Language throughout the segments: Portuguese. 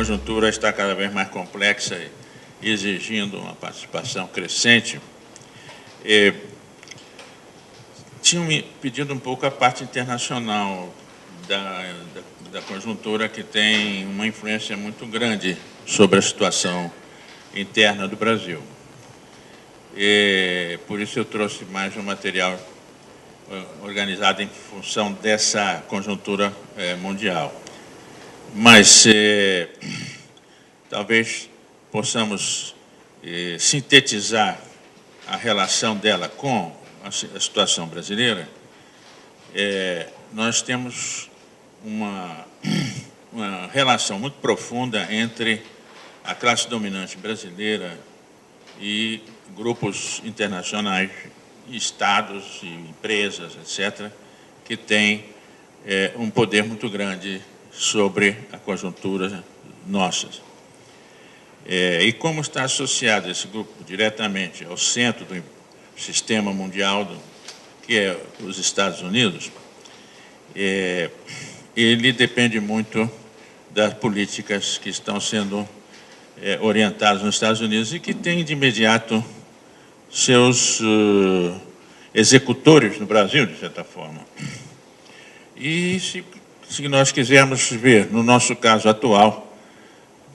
conjuntura está cada vez mais complexa e exigindo uma participação crescente, tinham me pedido um pouco a parte internacional da conjuntura, que tem uma influência muito grande sobre a situação interna do Brasil. E, por isso eu trouxe mais um material organizado em função dessa conjuntura mundial. Mas talvez possamos sintetizar a relação dela com a situação brasileira. Nós temos uma relação muito profunda entre a classe dominante brasileira e grupos internacionais, estados e empresas, etc., que têm um poder muito grande sobre a conjuntura nossa. E como está associado esse grupo diretamente ao centro do sistema mundial, que é os Estados Unidos, ele depende muito das políticas que estão sendo orientadas nos Estados Unidos e que tem de imediato seus executores no Brasil, de certa forma. E se nós quisermos ver, no nosso caso atual,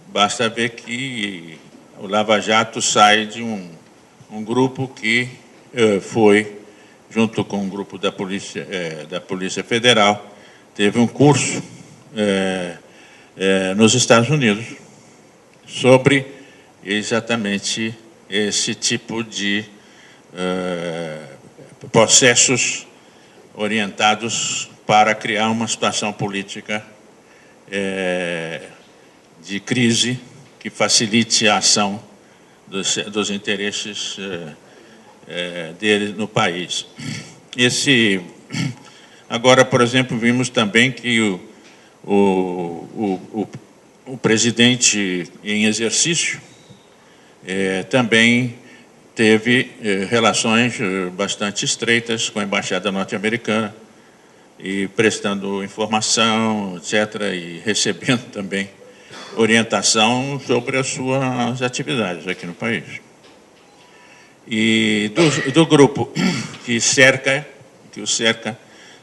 basta ver que o Lava Jato sai de um grupo que foi, junto com um grupo da Polícia Federal, teve um curso nos Estados Unidos sobre exatamente esse tipo de processos orientados para criar uma situação política de crise que facilite a ação dos interesses dele no país. Agora, por exemplo, vimos também que o presidente em exercício também teve relações bastante estreitas com a embaixada norte-americana e prestando informação, etc., e recebendo também orientação sobre as suas atividades aqui no país. E do grupo que o cerca,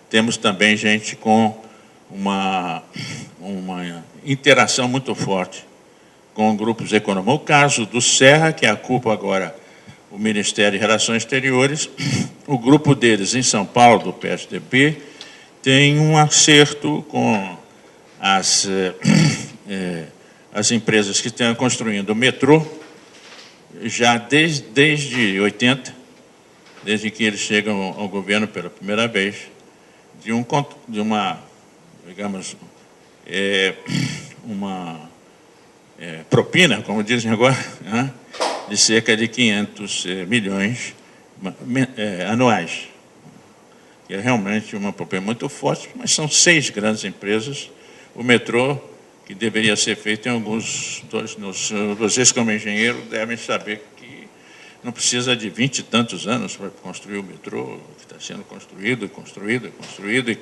temos também gente com uma interação muito forte com grupos econômicos. O caso do Serra, que ocupa agora o Ministério de Relações Exteriores, o grupo deles em São Paulo, do PSDB, tem um acerto com as empresas que estão construindo o metrô, já desde 80, desde que eles chegam ao governo pela primeira vez, digamos, uma propina, como dizem agora, né, de cerca de 500 milhões anuais. Que é realmente uma propina muito forte, mas são 6 grandes empresas. O metrô, que deveria ser feito em alguns... Vocês, como engenheiro, devem saber que não precisa de 20 e tantos anos para construir o metrô, que está sendo construído, e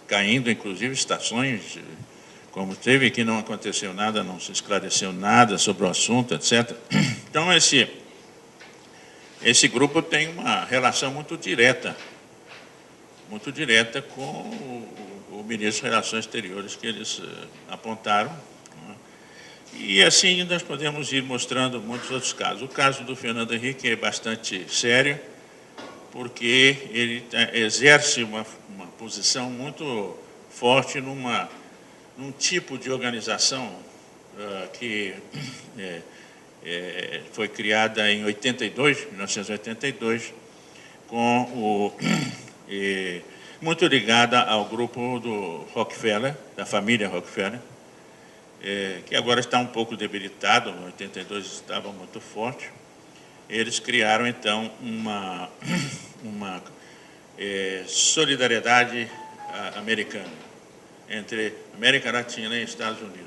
caindo, inclusive, estações, como teve, que não aconteceu nada, não se esclareceu nada sobre o assunto, etc. Então, esse grupo tem uma relação muito direta com o ministro das Relações Exteriores que eles apontaram. E assim nós podemos ir mostrando muitos outros casos. O caso do Fernando Henrique é bastante sério, porque ele exerce uma posição muito forte num tipo de organização que foi criada em 1982, muito ligada ao grupo do Rockefeller, da família Rockefeller, que agora está um pouco debilitado, em 82 estava muito forte. Eles criaram, então, uma solidariedade americana entre América Latina e Estados Unidos.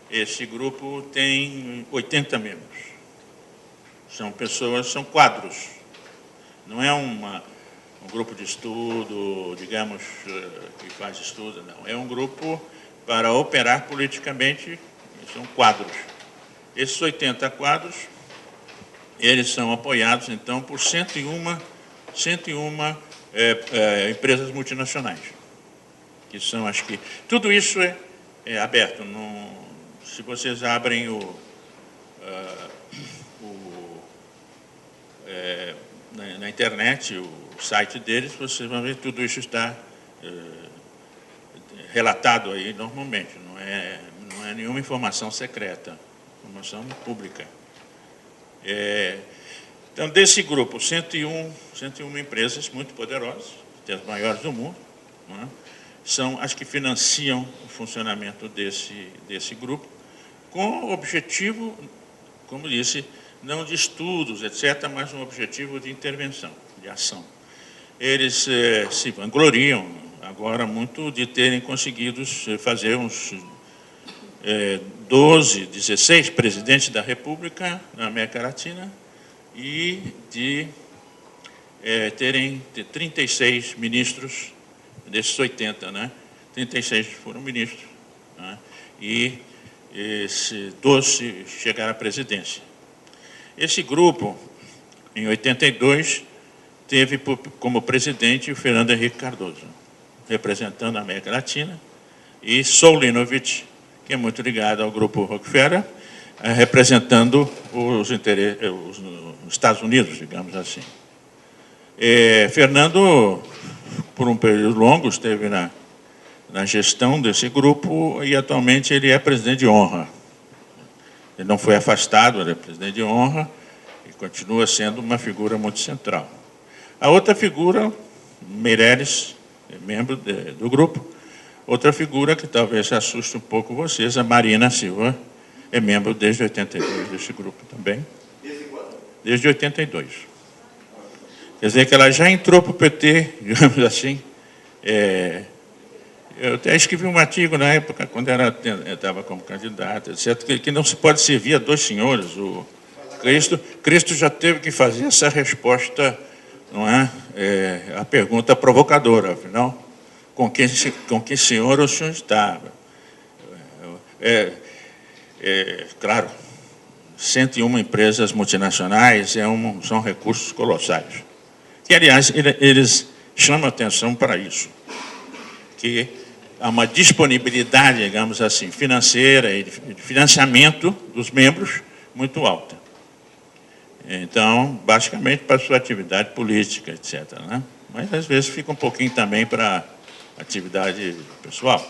Esse grupo tem 80 membros. São quadros. Não é um grupo de estudo, digamos, que faz estudo, não. É um grupo para operar politicamente, são quadros. Esses 80 quadros, eles são apoiados, então, por 101 empresas multinacionais, que são, acho que... Tudo isso é aberto. Se vocês abrem na internet o site deles, vocês vão ver que tudo isso está relatado aí normalmente. Não é nenhuma informação secreta, informação pública. Então, desse grupo, 101 empresas muito poderosas, as maiores do mundo, não é? São as que financiam o funcionamento desse grupo, com o objetivo, como disse, não de estudos, etc., mas um objetivo de intervenção, de ação. Eles se vangloriam agora muito de terem conseguido fazer uns 16 presidentes da República na América Latina e de terem 36 ministros desses 80, né? 36 foram ministros, né? E 12 chegaram à presidência. Esse grupo, em 82, teve como presidente o Fernando Henrique Cardoso, representando a América Latina, e Solinovich, que é muito ligado ao grupo Rockefeller, representando os Estados Unidos, digamos assim. Fernando, por um período longo, esteve na gestão desse grupo e atualmente ele é presidente de honra. Ele não foi afastado, ele é presidente de honra e continua sendo uma figura muito central. A outra figura, Meirelles, é membro do grupo. Outra figura que talvez assuste um pouco vocês, a Marina Silva, é membro desde 82 desse grupo também. Desde quando? Desde 82. Quer dizer que ela já entrou para o PT, digamos assim. Eu até escrevi um artigo na época, quando ela estava como candidata, etc., que não se pode servir a dois senhores. O Cristo já teve que fazer essa resposta, não é? A pergunta provocadora, afinal, com que senhor o senhor estava? Claro, 101 empresas multinacionais são recursos colossais. Que, aliás, eles chamam atenção para isso, que há uma disponibilidade, digamos assim, financeira e de financiamento dos membros muito alta. Então, basicamente para a sua atividade política, etc., né? Mas, às vezes, fica um pouquinho também para atividade pessoal.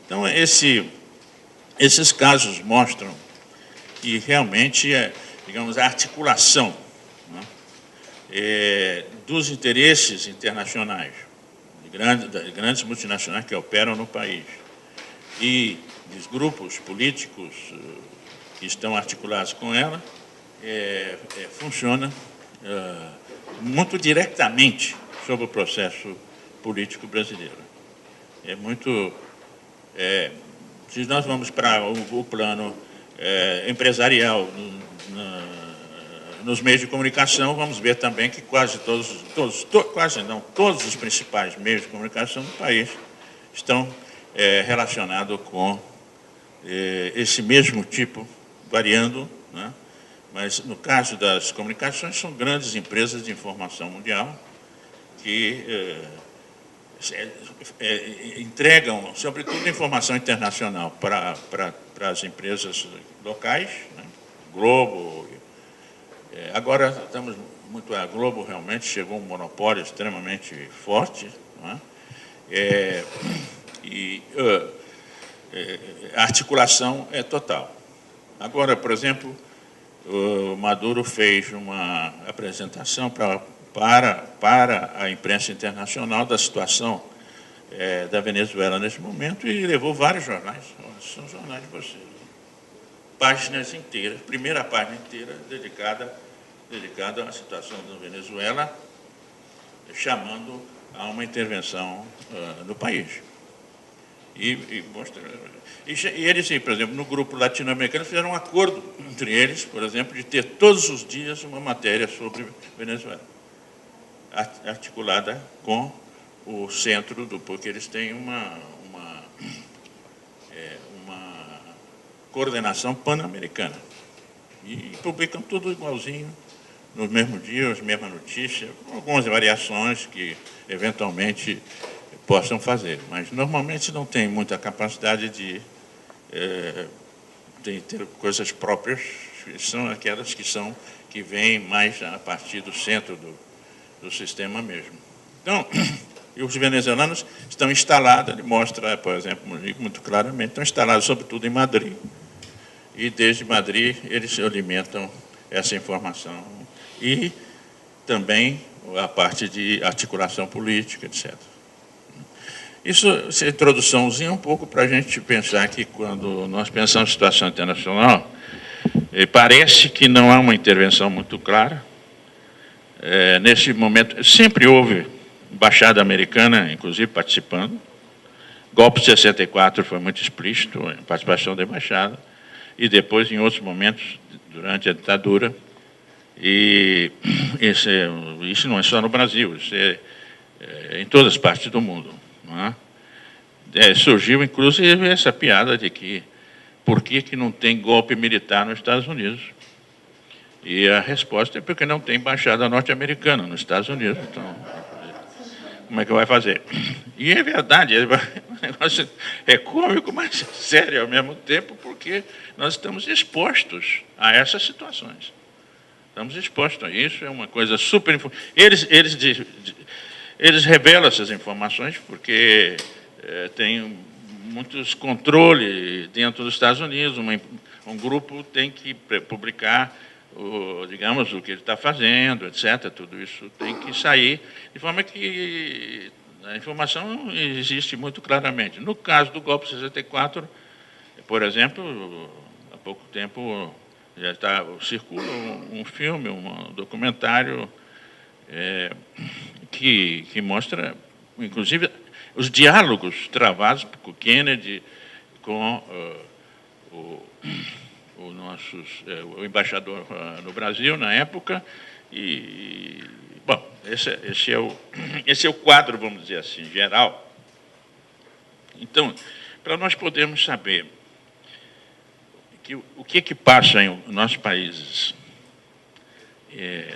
Então, esses casos mostram que realmente, digamos, a articulação, né, dos interesses internacionais, de grandes multinacionais que operam no país, e dos grupos políticos que estão articulados com ela, funciona muito diretamente sobre o processo político brasileiro. Se nós vamos para o plano empresarial nos meios de comunicação, vamos ver também que todos os principais meios de comunicação do país estão relacionados com esse mesmo tipo, variando, né? Mas no caso das comunicações, são grandes empresas de informação mundial que entregam, sobretudo, informação internacional para as empresas locais, né? Globo. Agora estamos muito... A Globo realmente chegou a um monopólio extremamente forte, não é? A articulação é total. Agora, por exemplo, o Maduro fez uma apresentação para a imprensa internacional da situação da Venezuela nesse momento e levou vários jornais. São jornais de vocês. Páginas inteiras, primeira página inteira dedicada à situação da Venezuela, chamando a uma intervenção no país. E eles, por exemplo, no grupo latino-americano, fizeram um acordo entre eles, por exemplo, de ter todos os dias uma matéria sobre Venezuela, articulada com o centro porque eles têm uma coordenação pan-americana. E publicam tudo igualzinho, no mesmo dia, as mesmas notícias, com algumas variações que, eventualmente, possam fazer. Mas, normalmente, não tem muita capacidade de ter coisas próprias, são aquelas que vêm mais a partir do centro do sistema mesmo. Então, e os venezuelanos estão instalados, ele mostra, por exemplo, muito claramente, estão instalados sobretudo em Madrid. E desde Madrid eles alimentam essa informação. E também a parte de articulação política, etc. Isso, essa introduçãozinha, um pouco para a gente pensar que, quando nós pensamos em situação internacional, parece que não há uma intervenção muito clara. Nesse momento, sempre houve embaixada americana, inclusive, participando. Golpe de 64 foi muito explícito, a participação da embaixada. E depois, em outros momentos, durante a ditadura. E isso não é só no Brasil, isso é em todas as partes do mundo. Não é? Surgiu, inclusive, essa piada de que por que não tem golpe militar nos Estados Unidos? E a resposta é porque não tem embaixada norte-americana nos Estados Unidos. Então, como é que vai fazer? E é verdade, o negócio é cômico, mas sério ao mesmo tempo, porque nós estamos expostos a essas situações. Estamos expostos a isso, é uma coisa super... Eles revelam essas informações porque tem muitos controles dentro dos Estados Unidos. Um grupo tem que publicar, digamos, o que ele está fazendo, etc. Tudo isso tem que sair, de forma que a informação existe muito claramente. No caso do golpe de 64, por exemplo, há pouco tempo já circula um filme, um documentário que mostra, inclusive, os diálogos travados por Kennedy com o embaixador no Brasil, na época. Bom, esse é o quadro, vamos dizer assim, geral. Então, para nós podermos saber o que passa em nossos países,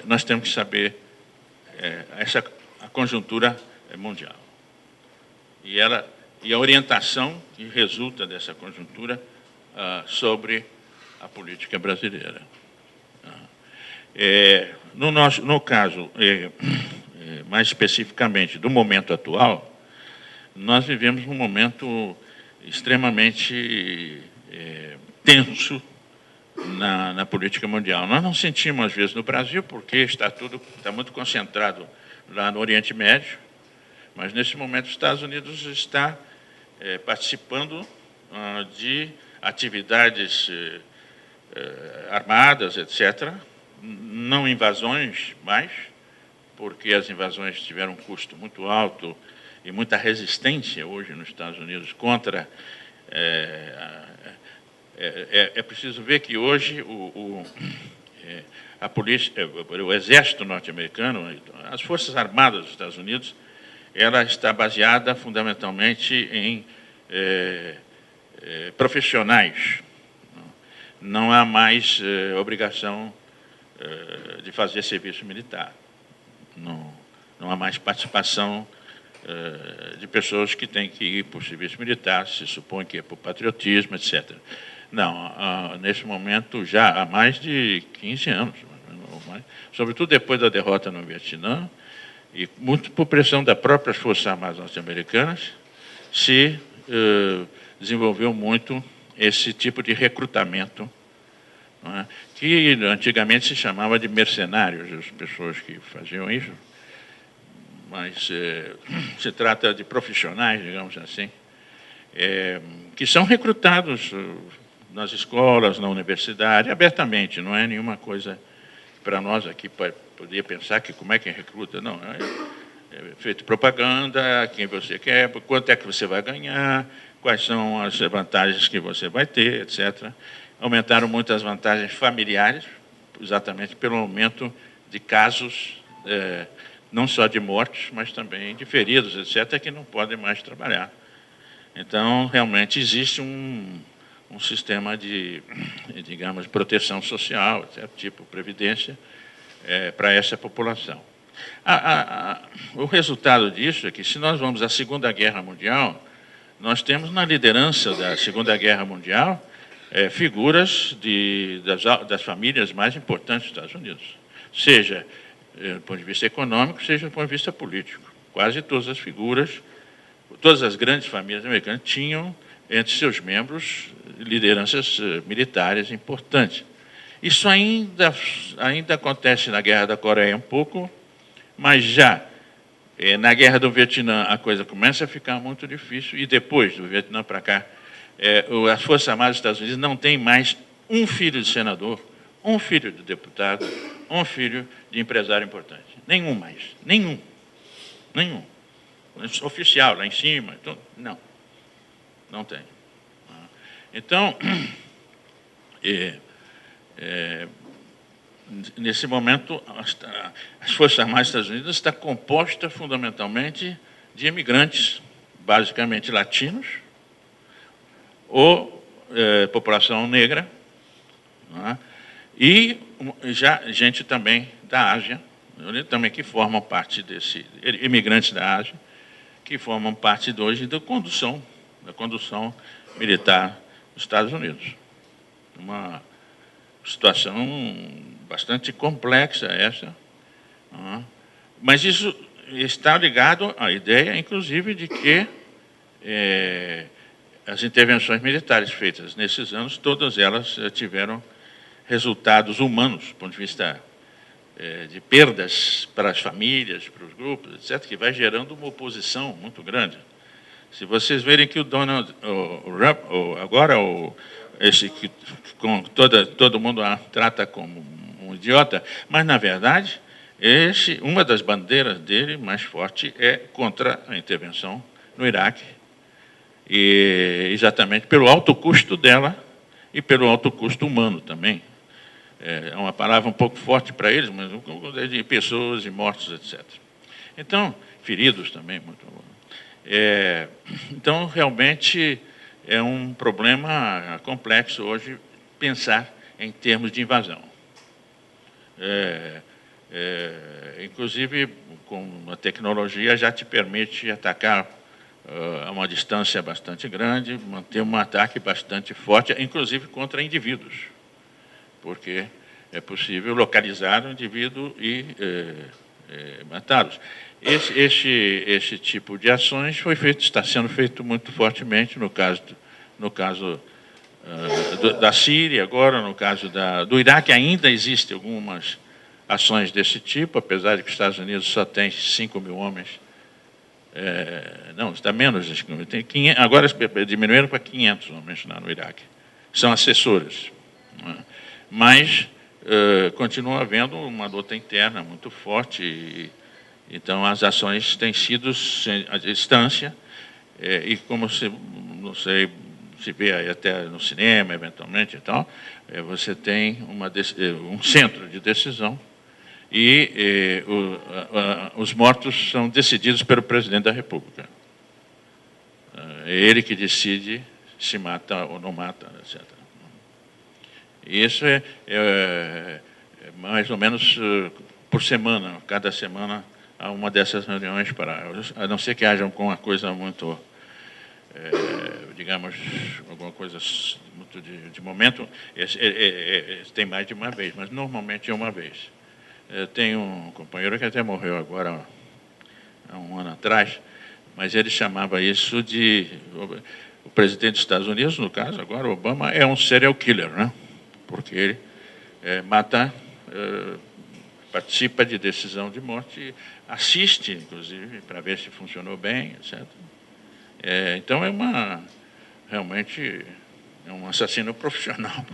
nós temos que saber a conjuntura mundial. E a orientação que resulta dessa conjuntura sobre a política brasileira. No caso, mais especificamente do momento atual, nós vivemos um momento extremamente tenso na política mundial. Nós não sentimos, às vezes, no Brasil, porque está muito concentrado lá no Oriente Médio, mas, nesse momento, os Estados Unidos está participando de atividades armadas, etc., não invasões mais, porque as invasões tiveram um custo muito alto e muita resistência hoje nos Estados Unidos contra... É preciso ver que hoje a polícia, o exército norte-americano, as forças armadas dos Estados Unidos, ela está baseada fundamentalmente em profissionais. Não há mais obrigação de fazer serviço militar. Não há mais participação de pessoas que têm que ir para o serviço militar, se supõe que é por patriotismo, etc. Não, nesse momento, já há mais de 15 anos, sobretudo depois da derrota no Vietnã, e muito por pressão das próprias Forças Armadas norte-americanas, se desenvolveu muito esse tipo de recrutamento, não é? Que antigamente se chamava de mercenários, as pessoas que faziam isso, mas se trata de profissionais, digamos assim, que são recrutados nas escolas, na universidade, abertamente, não é nenhuma coisa para nós aqui poder pensar que como é que recruta, não. É feito propaganda, quem você quer, quanto é que você vai ganhar, quais são as vantagens que você vai ter, etc. Aumentaram muito as vantagens familiares, exatamente pelo aumento de casos não só de mortes, mas também de feridos, etc., que não podem mais trabalhar. Então, realmente, existe um sistema de, digamos, proteção social, etc., tipo previdência, para essa população. O resultado disso é que, se nós vamos à Segunda Guerra Mundial, nós temos na liderança da Segunda Guerra Mundial figuras das famílias mais importantes dos Estados Unidos, seja do ponto de vista econômico, seja do ponto de vista político. Quase todas as figuras, todas as grandes famílias americanas tinham entre seus membros lideranças militares importantes. Isso ainda acontece na Guerra da Coreia um pouco, mas já na Guerra do Vietnã a coisa começa a ficar muito difícil, e depois do Vietnã para cá, as Forças Armadas dos Estados Unidos não têm mais um filho de senador, um filho de deputado, um filho de empresário importante. Nenhum mais. Nenhum. Oficial, lá em cima. Então, não. Não tem. Então, nesse momento, as Forças Armadas dos Estados Unidos está composta fundamentalmente de imigrantes, basicamente latinos, ou população negra, e já gente também da Ásia, também que formam parte imigrantes da Ásia, que formam parte hoje da condução militar dos Estados Unidos. Uma situação bastante complexa essa, mas isso está ligado à ideia, inclusive, de que as intervenções militares feitas nesses anos, todas elas tiveram resultados humanos, do ponto de vista de perdas para as famílias, para os grupos, etc., que vai gerando uma oposição muito grande. Se vocês verem que o Donald agora esse que todo mundo trata como um idiota, mas na verdade uma das bandeiras dele mais forte é contra a intervenção no Iraque, e exatamente pelo alto custo dela e pelo alto custo humano também. É uma palavra um pouco forte para eles, mas de pessoas e mortos, etc. Então, feridos também, muito bom. Então, realmente, é um problema complexo hoje pensar em termos de invasão. Inclusive, com a tecnologia já te permite atacar a uma distância bastante grande, manter um ataque bastante forte, inclusive contra indivíduos, porque é possível localizar o indivíduo e matá-los. Esse tipo de ações está sendo feito muito fortemente no caso da Síria, agora no caso do Iraque ainda existem algumas ações desse tipo, apesar de que os Estados Unidos só tem 5 mil homens. Não, está menos de 5 mil. Agora diminuíram para 500 homens lá no Iraque. São assessores. Mas continua havendo uma luta interna muito forte, então as ações têm sido à distância, e como não sei, se vê aí até no cinema, eventualmente, então, você tem um centro de decisão, e os mortos são decididos pelo presidente da República. É ele que decide se mata ou não mata, etc. Isso é mais ou menos por semana, cada semana há uma dessas reuniões, a não ser que haja uma coisa muito, digamos, alguma coisa muito de momento, tem mais de uma vez, mas normalmente é uma vez. Tem um companheiro que até morreu agora, há um ano atrás, mas ele chamava isso de... O presidente dos Estados Unidos, no caso, agora, Obama, é um serial killer, né? Porque ele mata, participa de decisão de morte, assiste, inclusive, para ver se funcionou bem, etc. Então, realmente, é um assassino profissional.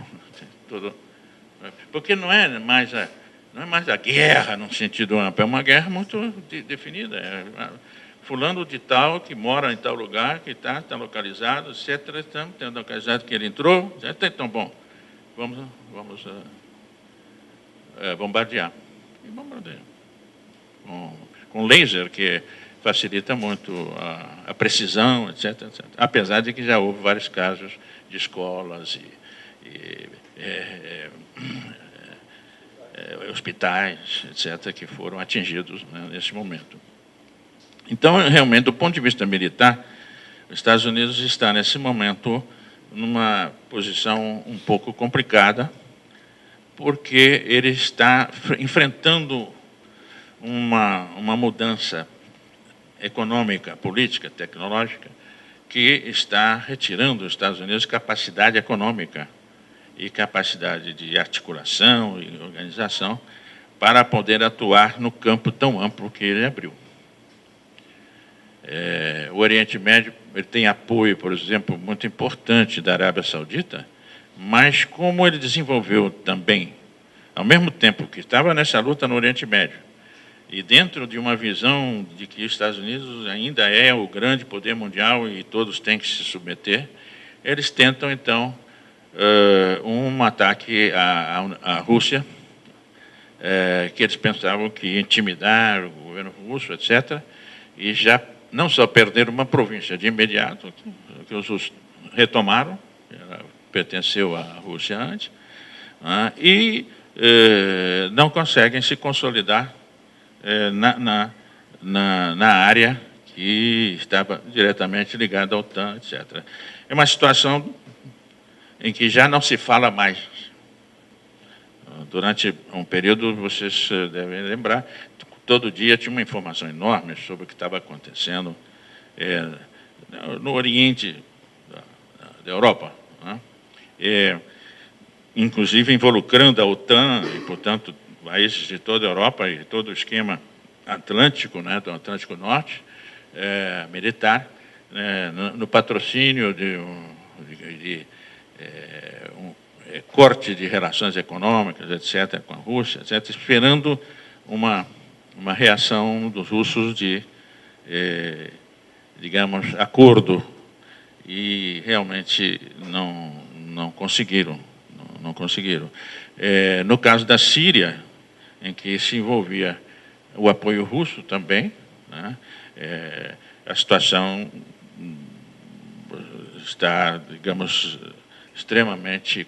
Porque não é mais a guerra, no sentido amplo, é uma guerra muito definida. Fulano de tal, que mora em tal lugar, que está localizado, etc. Estamos tendo localizado que ele entrou, etc. Então, bom, vamos bombardear. E bombardeia. com laser, que facilita muito a precisão, etc, etc. Apesar de que já houve vários casos de escolas hospitais, etc., que foram atingidos, né, nesse momento. Então, realmente, do ponto de vista militar, os Estados Unidos está, nesse momento, numa posição um pouco complicada, porque ele está enfrentando uma mudança econômica, política, tecnológica, que está retirando dos Estados Unidos capacidade econômica e capacidade de articulação e organização para poder atuar no campo tão amplo que ele abriu. O Oriente Médio ele tem apoio, por exemplo, muito importante da Arábia Saudita, mas como ele desenvolveu também, ao mesmo tempo que estava nessa luta no Oriente Médio, e dentro de uma visão de que os Estados Unidos ainda é o grande poder mundial e todos têm que se submeter, eles tentam, então, um ataque à Rússia, que eles pensavam que ia intimidar o governo russo, etc., e já não só perderam uma província de imediato, que os russos retomaram, ela pertenceu à Rússia antes, e não conseguem se consolidar na área que estava diretamente ligada à OTAN, etc. É uma situação em que já não se fala mais. Durante um período, vocês devem lembrar, todo dia tinha uma informação enorme sobre o que estava acontecendo no Oriente da Europa, né? Inclusive involucrando a OTAN e, portanto, países de toda a Europa e todo o esquema atlântico, né, do Atlântico Norte, militar, no patrocínio de corte de relações econômicas, etc., com a Rússia, etc., esperando uma reação dos russos de, digamos, acordo, e realmente não conseguiram. Não conseguiram. No caso da Síria, em que se envolvia o apoio russo também, né, a situação está, digamos, extremamente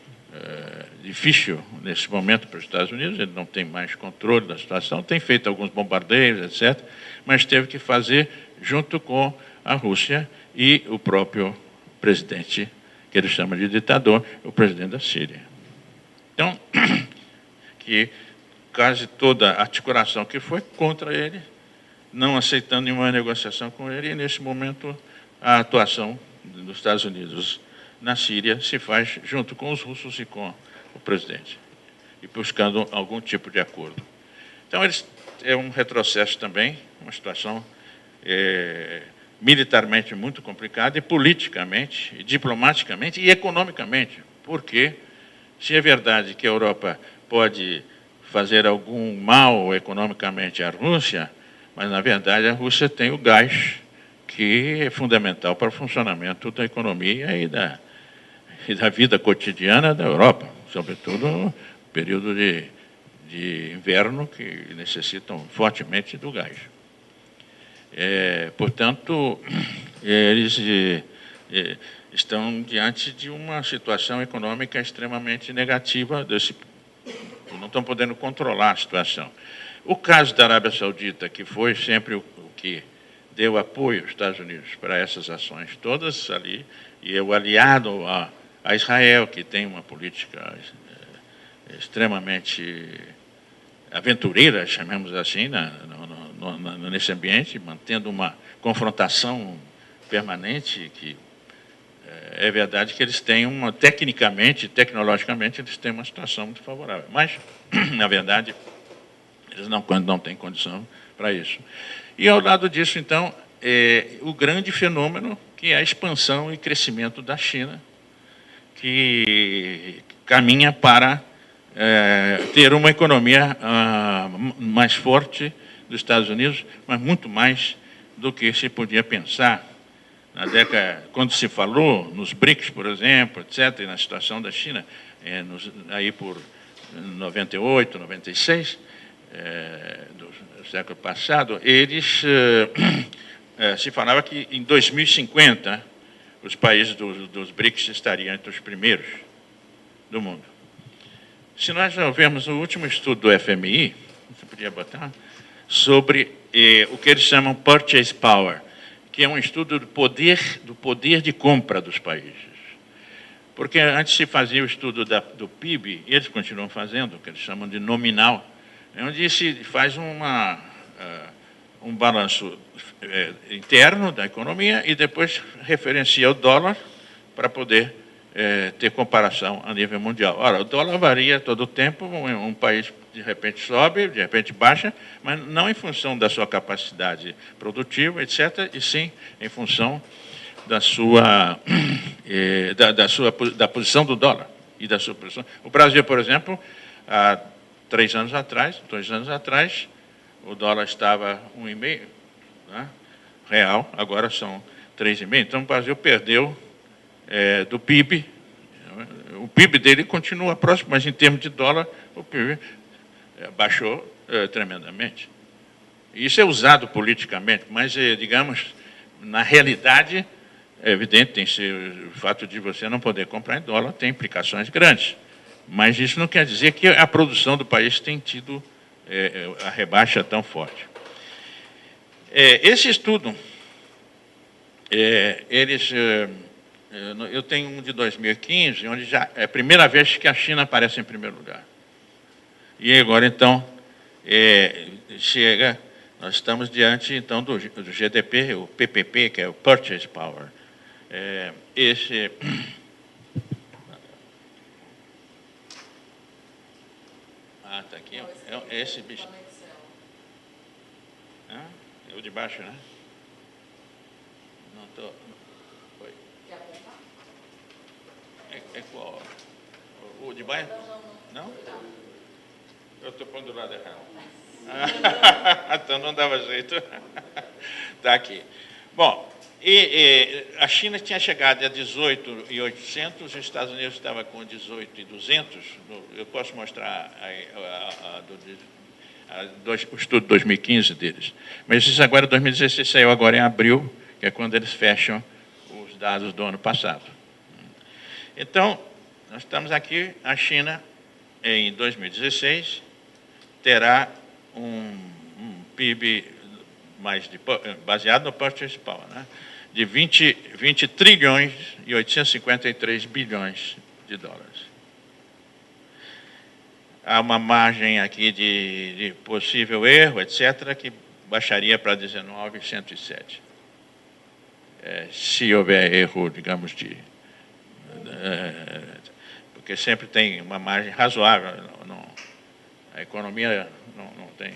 difícil nesse momento para os Estados Unidos. Ele não tem mais controle da situação, tem feito alguns bombardeios, etc., mas teve que fazer junto com a Rússia e o próprio presidente, que ele chama de ditador, o presidente da Síria. Então, que quase toda a articulação que foi contra ele, não aceitando nenhuma negociação com ele, e nesse momento a atuação dos Estados Unidos na Síria se faz junto com os russos e com o presidente, e buscando algum tipo de acordo. Então, é um retrocesso também, uma situação militarmente muito complicada, e politicamente, e diplomaticamente e economicamente, porque se é verdade que a Europa pode fazer algum mal economicamente à Rússia, mas, na verdade, a Rússia tem o gás, que é fundamental para o funcionamento da economia e da vida cotidiana da Europa, sobretudo no período de inverno, que necessitam fortemente do gás. Portanto, eles estão diante de uma situação econômica extremamente negativa, não estão podendo controlar a situação. O caso da Arábia Saudita, que foi sempre o que deu apoio aos Estados Unidos para essas ações todas ali, e é o aliado a Israel, que tem uma política extremamente aventureira, chamemos assim, nesse ambiente, mantendo uma confrontação permanente, que é verdade que eles têm tecnicamente, tecnologicamente, eles têm uma situação muito favorável. Mas, na verdade, eles não têm condição para isso. E, ao lado disso, então, o grande fenômeno, que é a expansão e crescimento da China, que caminha para ter uma economia mais forte dos Estados Unidos, mas muito mais do que se podia pensar na década, quando se falou nos BRICS, por exemplo, etc., e na situação da China, aí por 98, 96, do século passado, eles se falava que em 2050 os países dos BRICS estariam entre os primeiros do mundo. Se nós vermos o último estudo do FMI, você podia botar, sobre o que eles chamam Purchase Power, que é um estudo do poder de compra dos países. Porque antes se fazia o estudo do PIB, e eles continuam fazendo, o que eles chamam de nominal, onde se faz um balanço interno da economia e depois referencia o dólar para poder ter comparação a nível mundial. Ora, o dólar varia todo o tempo, um país de repente sobe, de repente baixa, mas não em função da sua capacidade produtiva, etc., e sim em função da da posição do dólar e da sua posição. O Brasil, por exemplo, há 2 anos atrás, o dólar estava 1,5, né, real, agora são 3,5. Então, o Brasil perdeu do PIB. O PIB dele continua próximo, mas em termos de dólar, o PIB baixou tremendamente. Isso é usado politicamente, mas, digamos, na realidade, é evidente, o fato de você não poder comprar em dólar tem implicações grandes. Mas isso não quer dizer que a produção do país tem tido a rebaixa tão forte. Esse estudo, eu tenho um de 2015, onde já é a primeira vez que a China aparece em primeiro lugar. E agora, então, nós estamos diante, então, do GDP, o PPP, que é o Purchase Power. Está aqui. É esse bicho. É o de baixo, né? Não estou. Foi. É qual? O de baixo? Não? Eu estou pondo do lado errado. Então não dava jeito. Está aqui. Bom, a China tinha chegado a 18.800, os Estados Unidos estava com 18.200. Eu posso mostrar o estudo de 2015 deles. Mas isso agora, 2016, saiu agora em abril, que é quando eles fecham os dados do ano passado. Então, nós estamos aqui, a China, em 2016, terá um PIB baseado no Purchase Power, né, de 20 trilhões e 853 bilhões de dólares. Há uma margem aqui de possível erro, etc., que baixaria para 19,107. Se houver erro, digamos, porque sempre tem uma margem razoável. A economia não tem...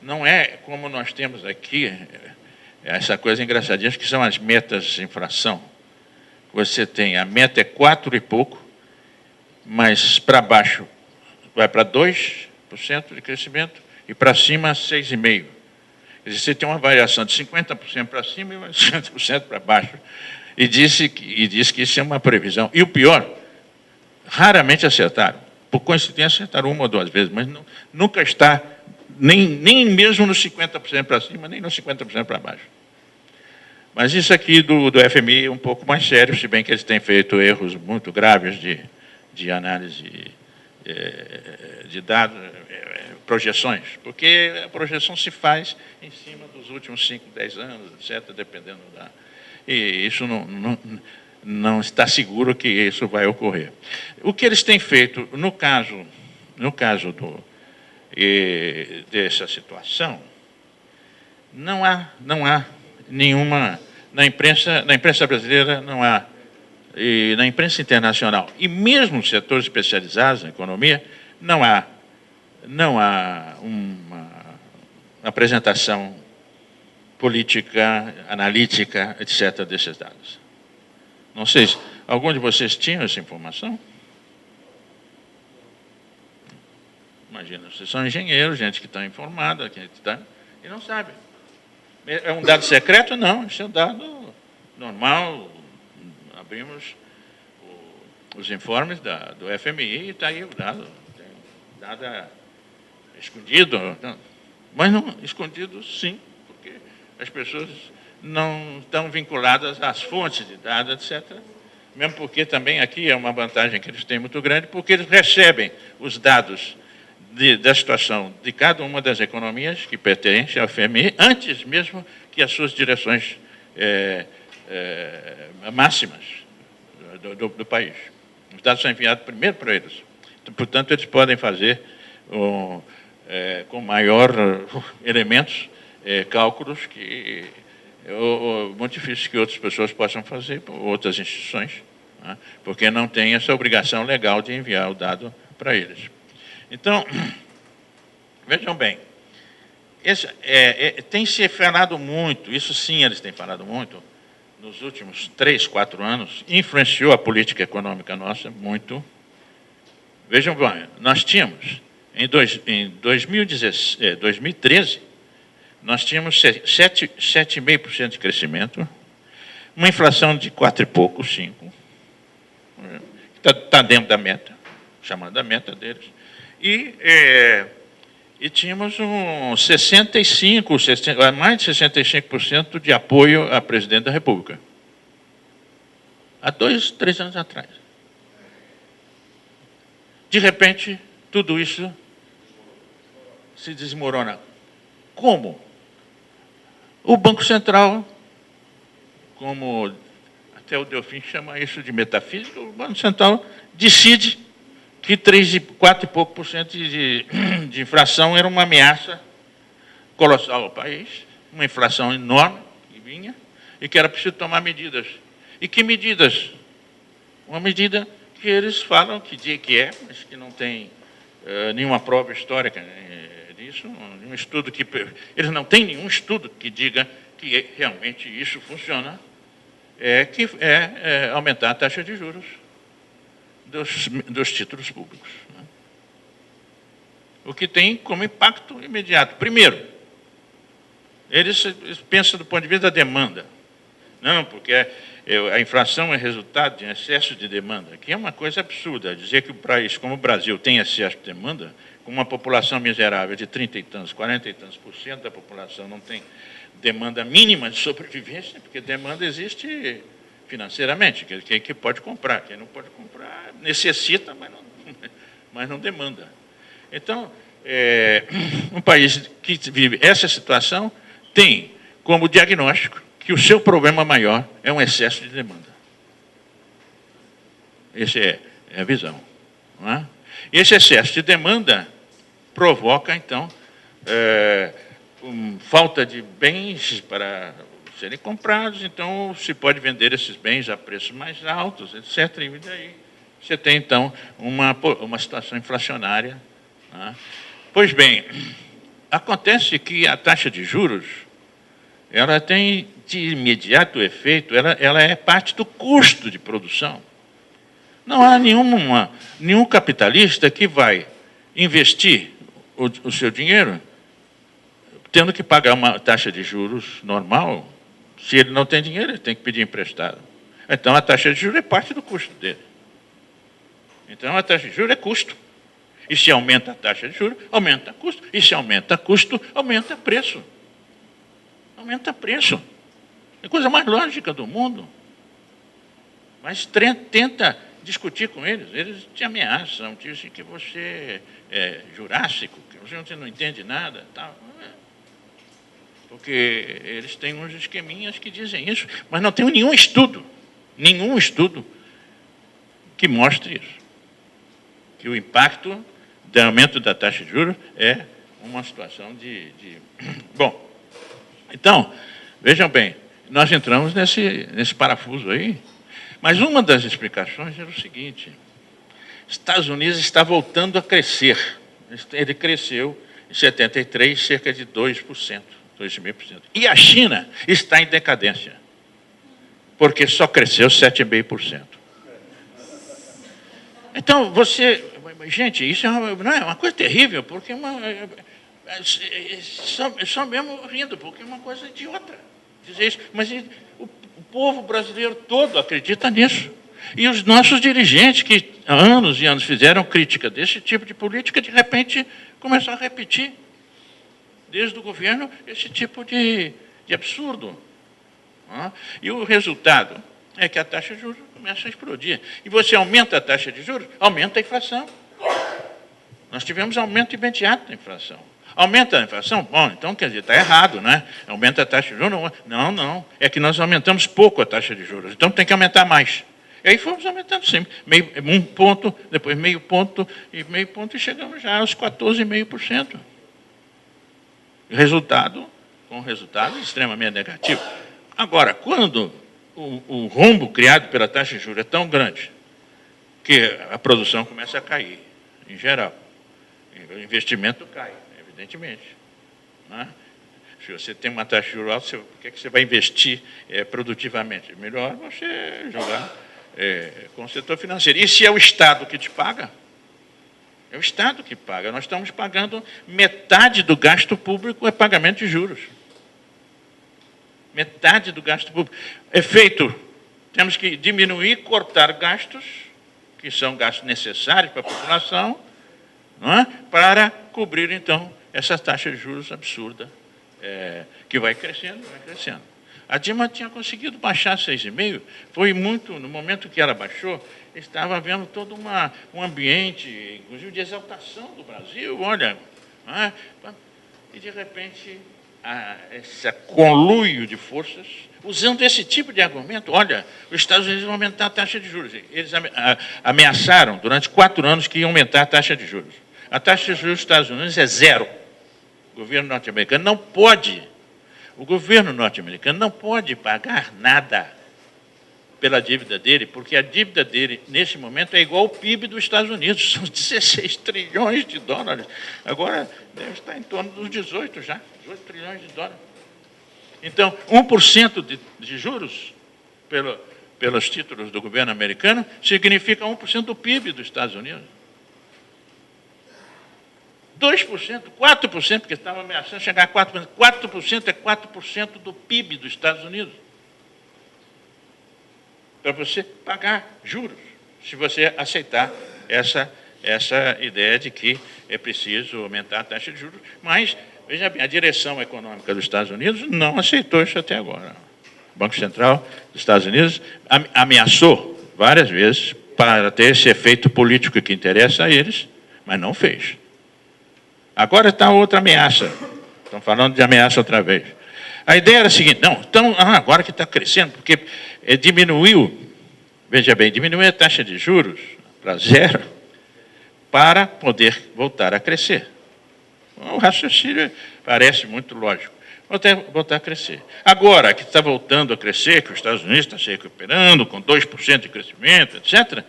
Não é como nós temos aqui, essa coisa engraçadinha, que são as metas de inflação. Você tem, a meta é 4 e pouco, mas para baixo vai para 2% de crescimento e para cima 6,5%. Quer dizer, você tem uma variação de 50% para cima e 50% para baixo. E disse que isso é uma previsão. E o pior, raramente acertaram. Por coincidência, acertaram 1 ou 2 vezes, mas nunca está nem mesmo nos 50% para cima, nem nos 50% para baixo. Mas isso aqui do FMI é um pouco mais sério, se bem que eles têm feito erros muito graves de análise de dados, projeções, porque a projeção se faz em cima dos últimos 5, 10 anos, etc., dependendo da... E isso não está seguro que isso vai ocorrer. O que eles têm feito, no caso dessa situação, não há nenhuma... Na imprensa brasileira não há, e na imprensa internacional, e mesmo nos setores especializados na economia, não há uma apresentação política, analítica, etc., desses dados. Não sei se algum de vocês tinha essa informação? Imagina, vocês são engenheiros, gente que está informada, e não sabe. É um dado secreto? Não, isso é um dado normal. Abrimos os informes do FMI e está aí o dado. Tem dado escondido, mas não escondido sim, porque as pessoas não estão vinculadas às fontes de dados, etc. Mesmo porque também aqui é uma vantagem que eles têm muito grande, porque eles recebem os dados da situação de cada uma das economias que pertencem ao FMI, antes mesmo que as suas direções máximas do país. Os dados são enviados primeiro para eles. Portanto, eles podem fazer com maior elementos, cálculos que muito difíceis que outras pessoas possam fazer, outras instituições, né, porque não tem essa obrigação legal de enviar o dado para eles. Então, vejam bem, tem se falado muito, isso sim eles têm falado muito, nos últimos 3, 4 anos, influenciou a política econômica nossa muito. Vejam bem, nós tínhamos, em 2013, nós tínhamos 7,5% de crescimento, uma inflação de 4 e pouco, 5, está dentro da meta, chamando a meta deles, e tínhamos mais de 65% de apoio à presidente da República. Há 2, 3 anos atrás. De repente, tudo isso se desmorona. Como? O Banco Central, como até o Delfim chama isso de metafísica, o Banco Central decide que 3 e 4 e pouco por cento de inflação era uma ameaça colossal ao país, uma inflação enorme que vinha, e que era preciso tomar medidas. E que medidas? Uma medida que eles falam que mas que não tem nenhuma prova histórica disso, nenhum estudo que... Eles não têm nenhum estudo que diga que realmente isso funciona, que é aumentar a taxa de juros dos títulos públicos, né? O que tem como impacto imediato. Primeiro, eles pensam do ponto de vista da demanda. Não, porque a inflação é resultado de excesso de demanda, que é uma coisa absurda. Dizer que o país como o Brasil tem excesso de demanda, com uma população miserável de 30 e tantos, 40 e tantos por cento da população não tem demanda mínima de sobrevivência, porque demanda existe financeiramente, quem pode comprar, quem não pode comprar necessita, mas não demanda. Então, um país que vive essa situação tem como diagnóstico que o seu problema maior é um excesso de demanda. Essa é a visão. Não é? Esse excesso de demanda provoca, então, falta de bens para serem comprados, então se pode vender esses bens a preços mais altos, etc. E daí você tem, então, uma situação inflacionária. Né? Pois bem, acontece que a taxa de juros, ela tem de imediato efeito, ela é parte do custo de produção. Não há nenhum capitalista que vai investir o seu dinheiro tendo que pagar uma taxa de juros normal. Se ele não tem dinheiro, ele tem que pedir emprestado. Então, a taxa de juros é parte do custo dele. Então, a taxa de juros é custo. E se aumenta a taxa de juros, aumenta custo. E se aumenta custo, aumenta preço. Aumenta preço. É a coisa mais lógica do mundo. Mas tenta discutir com eles. Eles te ameaçam, dizem que você é jurássico, que você não entende nada. Tal. Porque eles têm uns esqueminhas que dizem isso, mas não tem nenhum estudo que mostre isso. Que o impacto do aumento da taxa de juros é uma situação Bom, então, vejam bem, nós entramos nesse parafuso aí, mas uma das explicações era o seguinte: Estados Unidos está voltando a crescer. Ele cresceu em 73, cerca de 2%. 2,5%. E a China está em decadência, porque só cresceu 7,5%. Então, gente, isso não é uma coisa terrível, porque só mesmo rindo, porque é uma coisa idiota dizer isso. Mas o povo brasileiro todo acredita nisso. E os nossos dirigentes, que há anos e anos fizeram crítica desse tipo de política, de repente começaram a repetir, desde o governo, esse tipo de absurdo. E o resultado é que a taxa de juros começa a explodir. E você aumenta a taxa de juros, aumenta a inflação. Nós tivemos aumento imediato da inflação. Aumenta a inflação? Bom, então, quer dizer, está errado, né? Aumenta a taxa de juros? Não, não. É que nós aumentamos pouco a taxa de juros. Então, tem que aumentar mais. E aí fomos aumentando sempre. Um ponto, depois meio ponto, e chegamos já aos 14,5%. Com resultado extremamente negativo. Agora, quando o rombo criado pela taxa de juros é tão grande que a produção começa a cair, em geral, o investimento cai, evidentemente. Né? Se você tem uma taxa de juros alta, por que você vai investir produtivamente? Melhor você jogar com o setor financeiro. E se é o Estado que te paga? É o Estado que paga. Nós estamos pagando metade do gasto público é pagamento de juros. Metade do gasto público. Temos que diminuir, cortar gastos, que são gastos necessários para a população, não é? Para cobrir, então, essa taxa de juros absurda, que vai crescendo, vai crescendo. A Dilma tinha conseguido baixar 6,5%, foi muito, no momento que ela baixou, estava havendo todo um ambiente, inclusive de exaltação do Brasil, olha, não é? E de repente, esse conluio de forças, usando esse tipo de argumento, olha, os Estados Unidos vão aumentar a taxa de juros. Eles ameaçaram durante 4 anos que iam aumentar a taxa de juros. A taxa de juros dos Estados Unidos é 0. O governo norte-americano não pode, pagar nada pela dívida dele, porque a dívida dele, nesse momento, é igual ao PIB dos Estados Unidos, são 16 trilhões de dólares. Agora, deve estar em torno dos 18 trilhões de dólares. Então, 1% de juros pelos títulos do governo americano significa 1% do PIB dos Estados Unidos. 2%, 4%, porque estava ameaçando chegar a 4%. 4% é 4% do PIB dos Estados Unidos. Para você pagar juros, se você aceitar essa ideia de que é preciso aumentar a taxa de juros. Mas, veja bem, a direção econômica dos Estados Unidos não aceitou isso até agora. O Banco Central dos Estados Unidos ameaçou várias vezes para ter esse efeito político que interessa a eles, mas não fez. Agora está outra ameaça. Estão falando de ameaça outra vez. A ideia era a seguinte, não, então, agora que está crescendo, porque diminuiu a taxa de juros para 0, para poder voltar a crescer. O raciocínio parece muito lógico. Voltar a crescer. Agora que está voltando a crescer, que os Estados Unidos está se recuperando, com 2% de crescimento, etc.,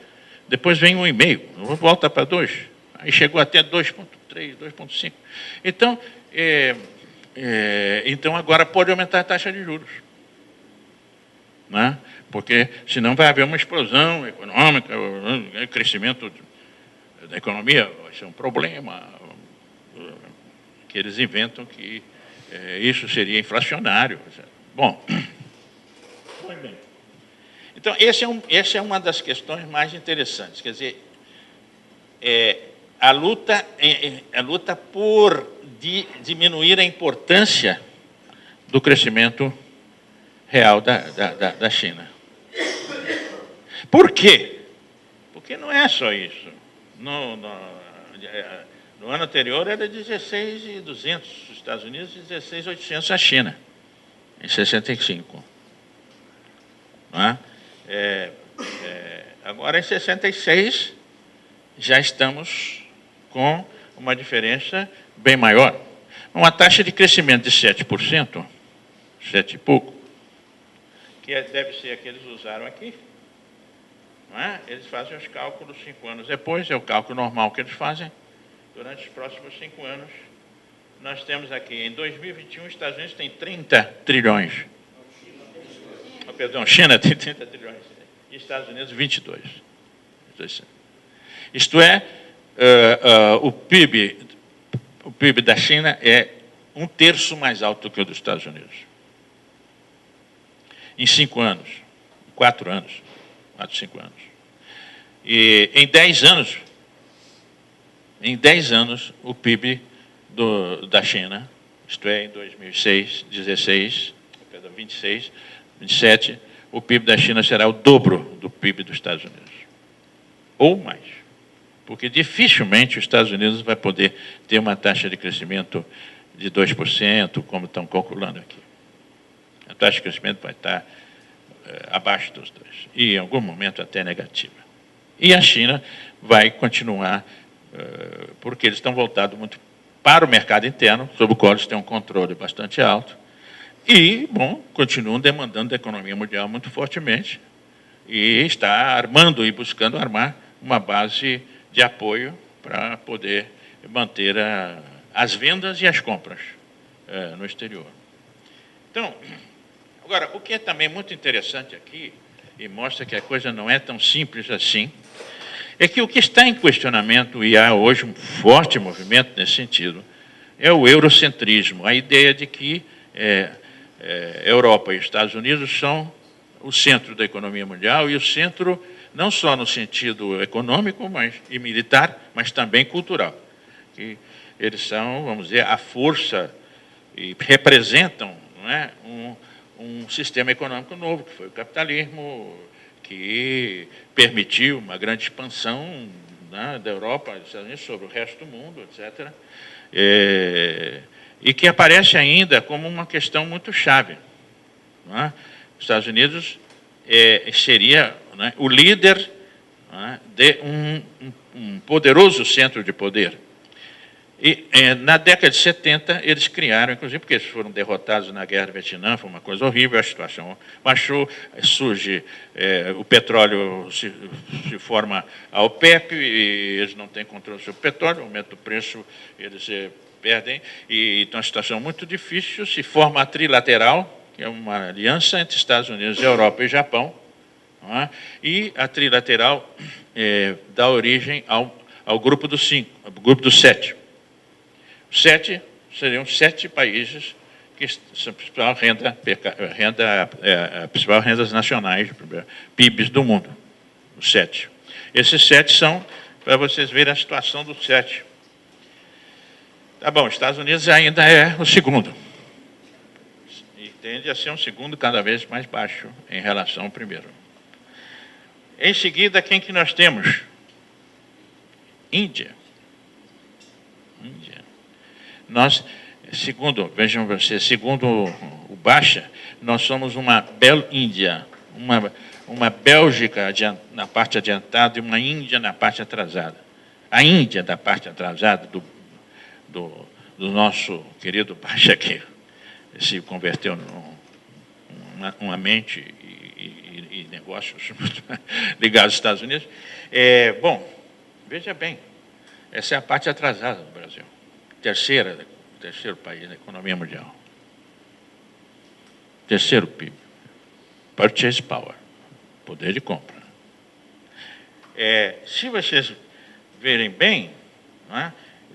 depois vem 1,5%, volta para 2%. Aí chegou até 2,3%, 2,5%. Então, então, agora pode aumentar a taxa de juros. Né? Porque, senão, vai haver uma explosão econômica, o crescimento da economia vai ser um problema, que eles inventam que isso seria inflacionário. Bom, muito bem. Então, essa é uma das questões mais interessantes. Quer dizer, a luta por diminuir a importância do crescimento real da China. Por quê? Porque não é só isso. No ano anterior era 16.200 os Estados Unidos e 16.800 a China, em 65. Não é? Agora, em 66, já estamos com uma diferença bem maior. Uma taxa de crescimento de 7%, 7 e pouco, que deve ser a que eles usaram aqui. Não é? Eles fazem os cálculos 5 anos depois, é o cálculo normal que eles fazem. Durante os próximos 5 anos, nós temos aqui, em 2021, os Estados Unidos têm 30 trilhões. China tem 30 trilhões. E Estados Unidos, 22. Isto é, o PIB da China é 1/3 mais alto que o dos Estados Unidos. Em 5 anos, 4 anos. 4, 5 anos. E em 10 anos, o PIB da China, isto é, em 2006, 16, 26, 27, o PIB da China será o dobro do PIB dos Estados Unidos. Ou mais. Porque dificilmente os Estados Unidos vai poder ter uma taxa de crescimento de 2%, como estão calculando aqui. A taxa de crescimento vai estar abaixo dos 2%, e em algum momento até negativa. E a China vai continuar, porque eles estão voltados muito para o mercado interno, sobre o qual eles têm um controle bastante alto, e, bom, continuam demandando da economia mundial muito fortemente, e está armando e buscando armar uma base de apoio para poder manter as vendas e as compras no exterior. Então, agora, o que é também muito interessante aqui, e mostra que a coisa não é tão simples assim, é que o que está em questionamento, e há hoje um forte movimento nesse sentido, é o eurocentrismo, a ideia de que Europa e Estados Unidos são o centro da economia mundial, e o centro não só no sentido econômico e militar, mas também cultural. Que eles são, vamos dizer, a força e representam, não é, um sistema econômico novo, que foi o capitalismo, que permitiu uma grande expansão, né, da Europa dos Estados Unidos sobre o resto do mundo, etc. E que aparece ainda como uma questão muito chave. Não é? Os Estados Unidos seria, né, o líder, né, de um poderoso centro de poder. E na década de 70, eles criaram, inclusive porque eles foram derrotados na Guerra do Vietnã, foi uma coisa horrível, a situação baixou, surge o petróleo, se forma a OPEP, e eles não têm controle sobre o petróleo, aumenta o preço, eles perdem, e então a situação é muito difícil, se forma a trilateral, que é uma aliança entre Estados Unidos, Europa e Japão, não é? E a trilateral dá origem ao grupo dos 5, ao grupo dos 7. 7 seriam 7 países que são a principal principal rendas nacionais, PIBs do mundo. Os 7. Esses 7 são, para vocês verem a situação dos 7. Tá bom, Estados Unidos ainda é o segundo. E tende a ser um segundo cada vez mais baixo em relação ao primeiro. Em seguida, quem que nós temos? Índia. Nós, vejam vocês, segundo o Baixa, nós somos uma Índia, uma Bélgica na parte adiantada e uma Índia na parte atrasada. A Índia da parte atrasada do nosso querido Baixa, que se converteu numa mente e negócios ligados aos Estados Unidos. Bom, veja bem, essa é a parte atrasada do Brasil. Terceiro país da economia mundial. Terceiro PIB. Purchase Power. Poder de compra. Se vocês verem bem, não é?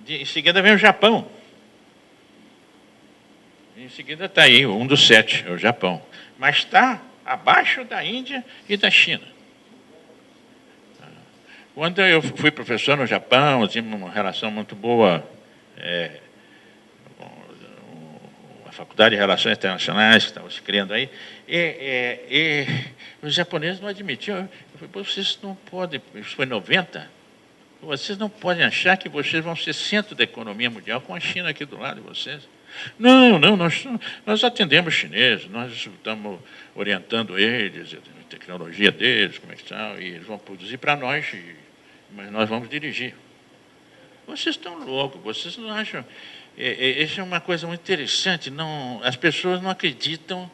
Em seguida vem o Japão. Em seguida está aí, um dos 7, é o Japão. Mas está abaixo da Índia e da China. Quando eu fui professor no Japão, eu tinha uma relação muito boa a Faculdade de Relações Internacionais, que estava se criando aí, e os japoneses não admitiam. Eu falei, vocês não podem, isso foi em 90, vocês não podem achar que vocês vão ser centro da economia mundial com a China aqui do lado de vocês. Não, nós atendemos chineses, nós estamos orientando eles, a tecnologia deles, como é que estão, e eles vão produzir para nós, mas nós vamos dirigir. Vocês estão loucos, vocês não acham... Isso é uma coisa muito interessante. As pessoas não acreditam...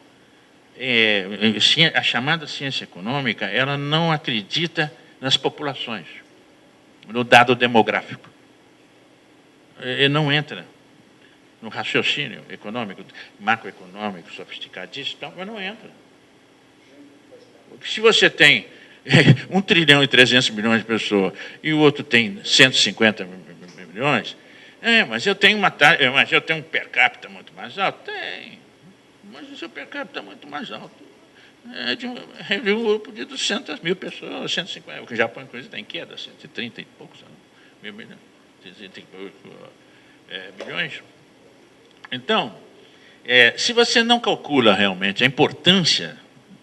a chamada ciência econômica, ela não acredita nas populações, no dado demográfico. Ele não entra no raciocínio econômico, macroeconômico, sofisticadíssimo, mas não entra. Se você tem 1 trilhão e 300 milhões de pessoas e o outro tem 150 milhões, mas eu tenho um per capita muito mais alto. Tem, mas o seu per capita é muito mais alto. reuniu um grupo de 200 mil pessoas, 150, o Japão, inclusive, está em queda, 130 e poucos mil milhões, 130 milhões. Então, se você não calcula realmente a importância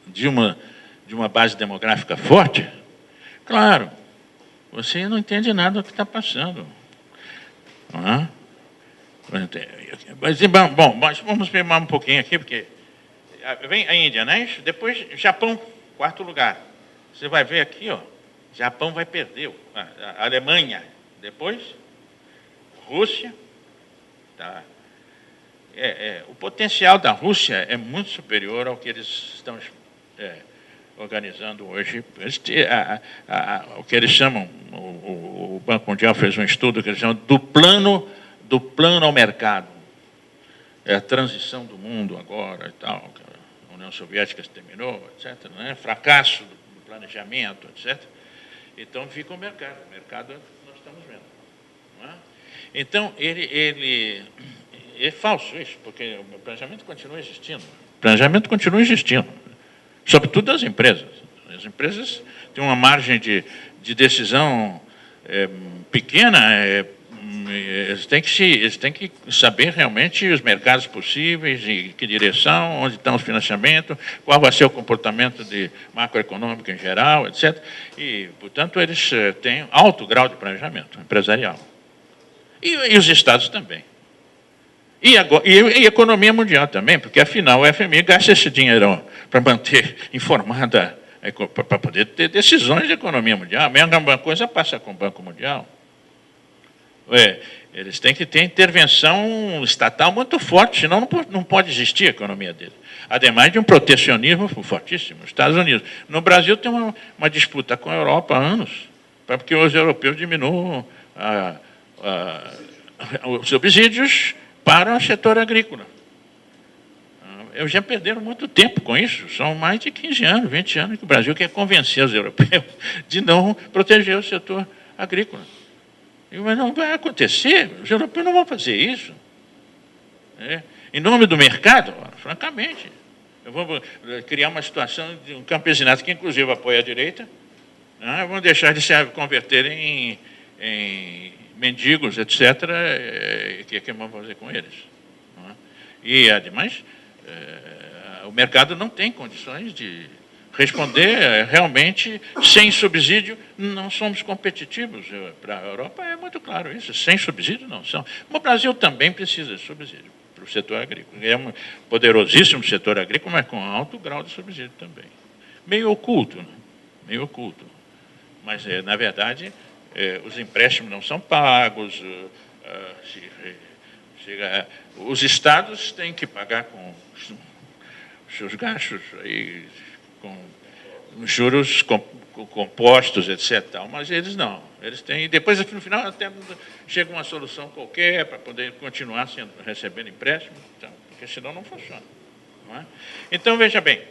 de uma base demográfica forte, claro, você não entende nada do que está passando. Não é? Mas vamos pegar um pouquinho aqui, porque vem a Índia, né? Depois Japão, quarto lugar. Você vai ver aqui, ó, Japão vai perder, a Alemanha, depois Rússia. Tá? O potencial da Rússia é muito superior ao que eles estão organizando hoje. O que eles chamam, o Banco Mundial fez um estudo que eles chamam do plano ao mercado. É a transição do mundo agora e tal. A União Soviética se terminou, etc. Né? Fracasso do planejamento, etc. Então fica o mercado. O mercado nós estamos vendo. Não é? Então, é falso isso, porque o planejamento continua existindo. O planejamento continua existindo, sobretudo das empresas. As empresas têm uma margem de decisão pequena. Eles têm que saber realmente os mercados possíveis, em que direção, onde estão os financiamentos, qual vai ser o comportamento macroeconômico em geral, etc. E, portanto, eles têm alto grau de planejamento empresarial. E os estados também. E a economia mundial também, porque, afinal, o FMI gasta esse dinheiro para manter informada, para poder ter decisões de economia mundial. A mesma coisa passa com o Banco Mundial. Eles têm que ter intervenção estatal muito forte, senão não pode existir a economia deles. Ademais de um protecionismo fortíssimo. Os Estados Unidos. No Brasil tem uma disputa com a Europa há anos, porque os europeus diminuam os subsídios para o setor agrícola. Eles já perderam muito tempo com isso. São mais de 15 anos, 20 anos que o Brasil quer convencer os europeus de não proteger o setor agrícola. Mas não vai acontecer, os europeus não vão fazer isso. Em nome do mercado, francamente. Eu vou criar uma situação de um campesinato que, inclusive, apoia a direita, vão deixar de se converter em mendigos, etc., que vão fazer com eles. E, ademais, o mercado não tem condições de responder realmente, sem subsídio, não somos competitivos. Para a Europa é muito claro isso, sem subsídio não são. O Brasil também precisa de subsídio para o setor agrícola. É um poderosíssimo setor agrícola, mas com alto grau de subsídio também. Meio oculto, né? Meio oculto. Mas, na verdade, os empréstimos não são pagos, os estados têm que pagar com os seus gastos aí, com juros compostos, etc. Mas eles não. Eles têm. E depois, no final, até chega uma solução qualquer para poder continuar recebendo empréstimo, então, porque senão não funciona. Não é? Então, veja bem.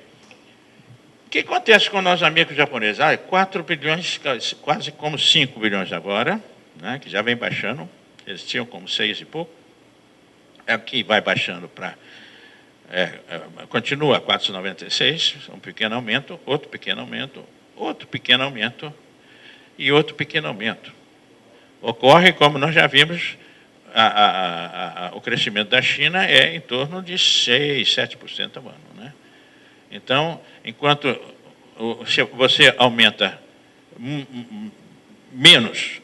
O que acontece com nossos amigos japoneses? 4 bilhões, quase como 5 bilhões agora, né, que já vem baixando. Eles tinham como 6 e pouco. Aqui vai baixando para... continua 496, um pequeno aumento, outro pequeno aumento, outro pequeno aumento e outro pequeno aumento. Ocorre, como nós já vimos, o crescimento da China é em torno de 6%, 7% ao ano. Né? Então, enquanto você aumenta menos,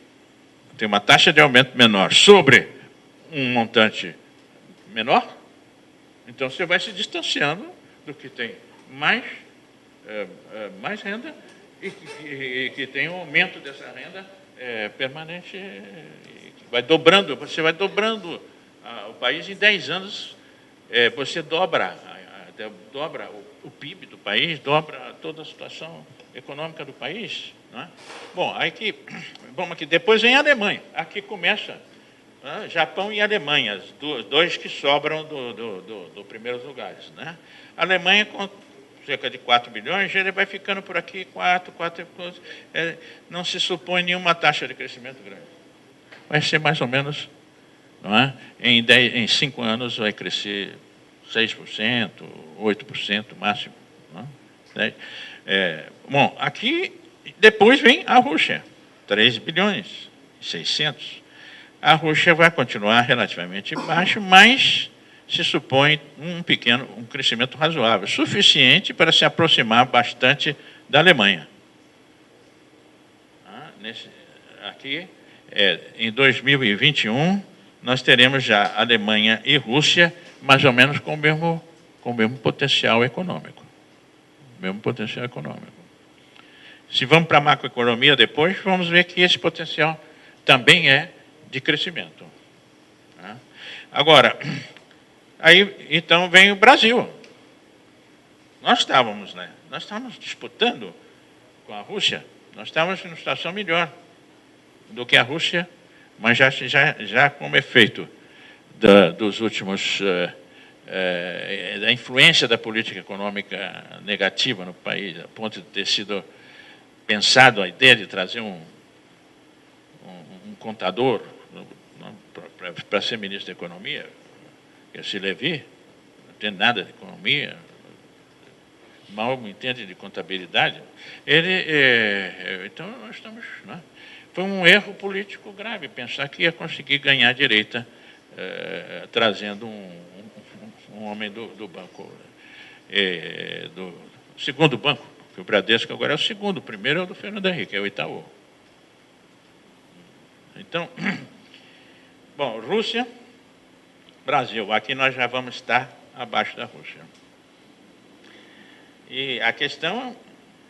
tem uma taxa de aumento menor sobre um montante menor, então você vai se distanciando do que tem mais renda e que tem um aumento dessa renda permanente, vai dobrando, você vai dobrando o país em 10 anos, você dobra o PIB do país, dobra toda a situação econômica do país. Não é? Bom, vamos aqui, depois vem a Alemanha, aqui começa Japão e Alemanha, dois que sobram do primeiros lugares. Né? A Alemanha, com cerca de 4 bilhões, ele vai ficando por aqui, 4, não se supõe nenhuma taxa de crescimento grande. Vai ser mais ou menos, não é? Em 5 anos vai crescer 6%, 8% máximo. Não é? Né? Bom, aqui depois vem a Rússia, 3 bilhões e 600. A Rússia vai continuar relativamente baixo, mas se supõe um crescimento razoável, suficiente para se aproximar bastante da Alemanha. Aqui, em 2021, nós teremos já Alemanha e Rússia mais ou menos com o mesmo potencial econômico. Mesmo potencial econômico. Se vamos para a macroeconomia depois, vamos ver que esse potencial também é de crescimento. Agora, aí então vem o Brasil. Nós estávamos disputando com a Rússia, nós estávamos em uma situação melhor do que a Rússia, mas já como efeito dos últimos da influência da política econômica negativa no país, a ponto de ter sido pensado a ideia de trazer um contador para ser ministro da Economia, que é esse Levi, não tem nada de economia, mal entende de contabilidade. Então, nós estamos... Né? Foi um erro político grave pensar que ia conseguir ganhar a direita trazendo um homem do banco, do segundo banco, que o Bradesco agora é o segundo, o primeiro é o do Fernando Henrique, é o Itaú. Então, bom, Rússia, Brasil, aqui nós já vamos estar abaixo da Rússia. E a questão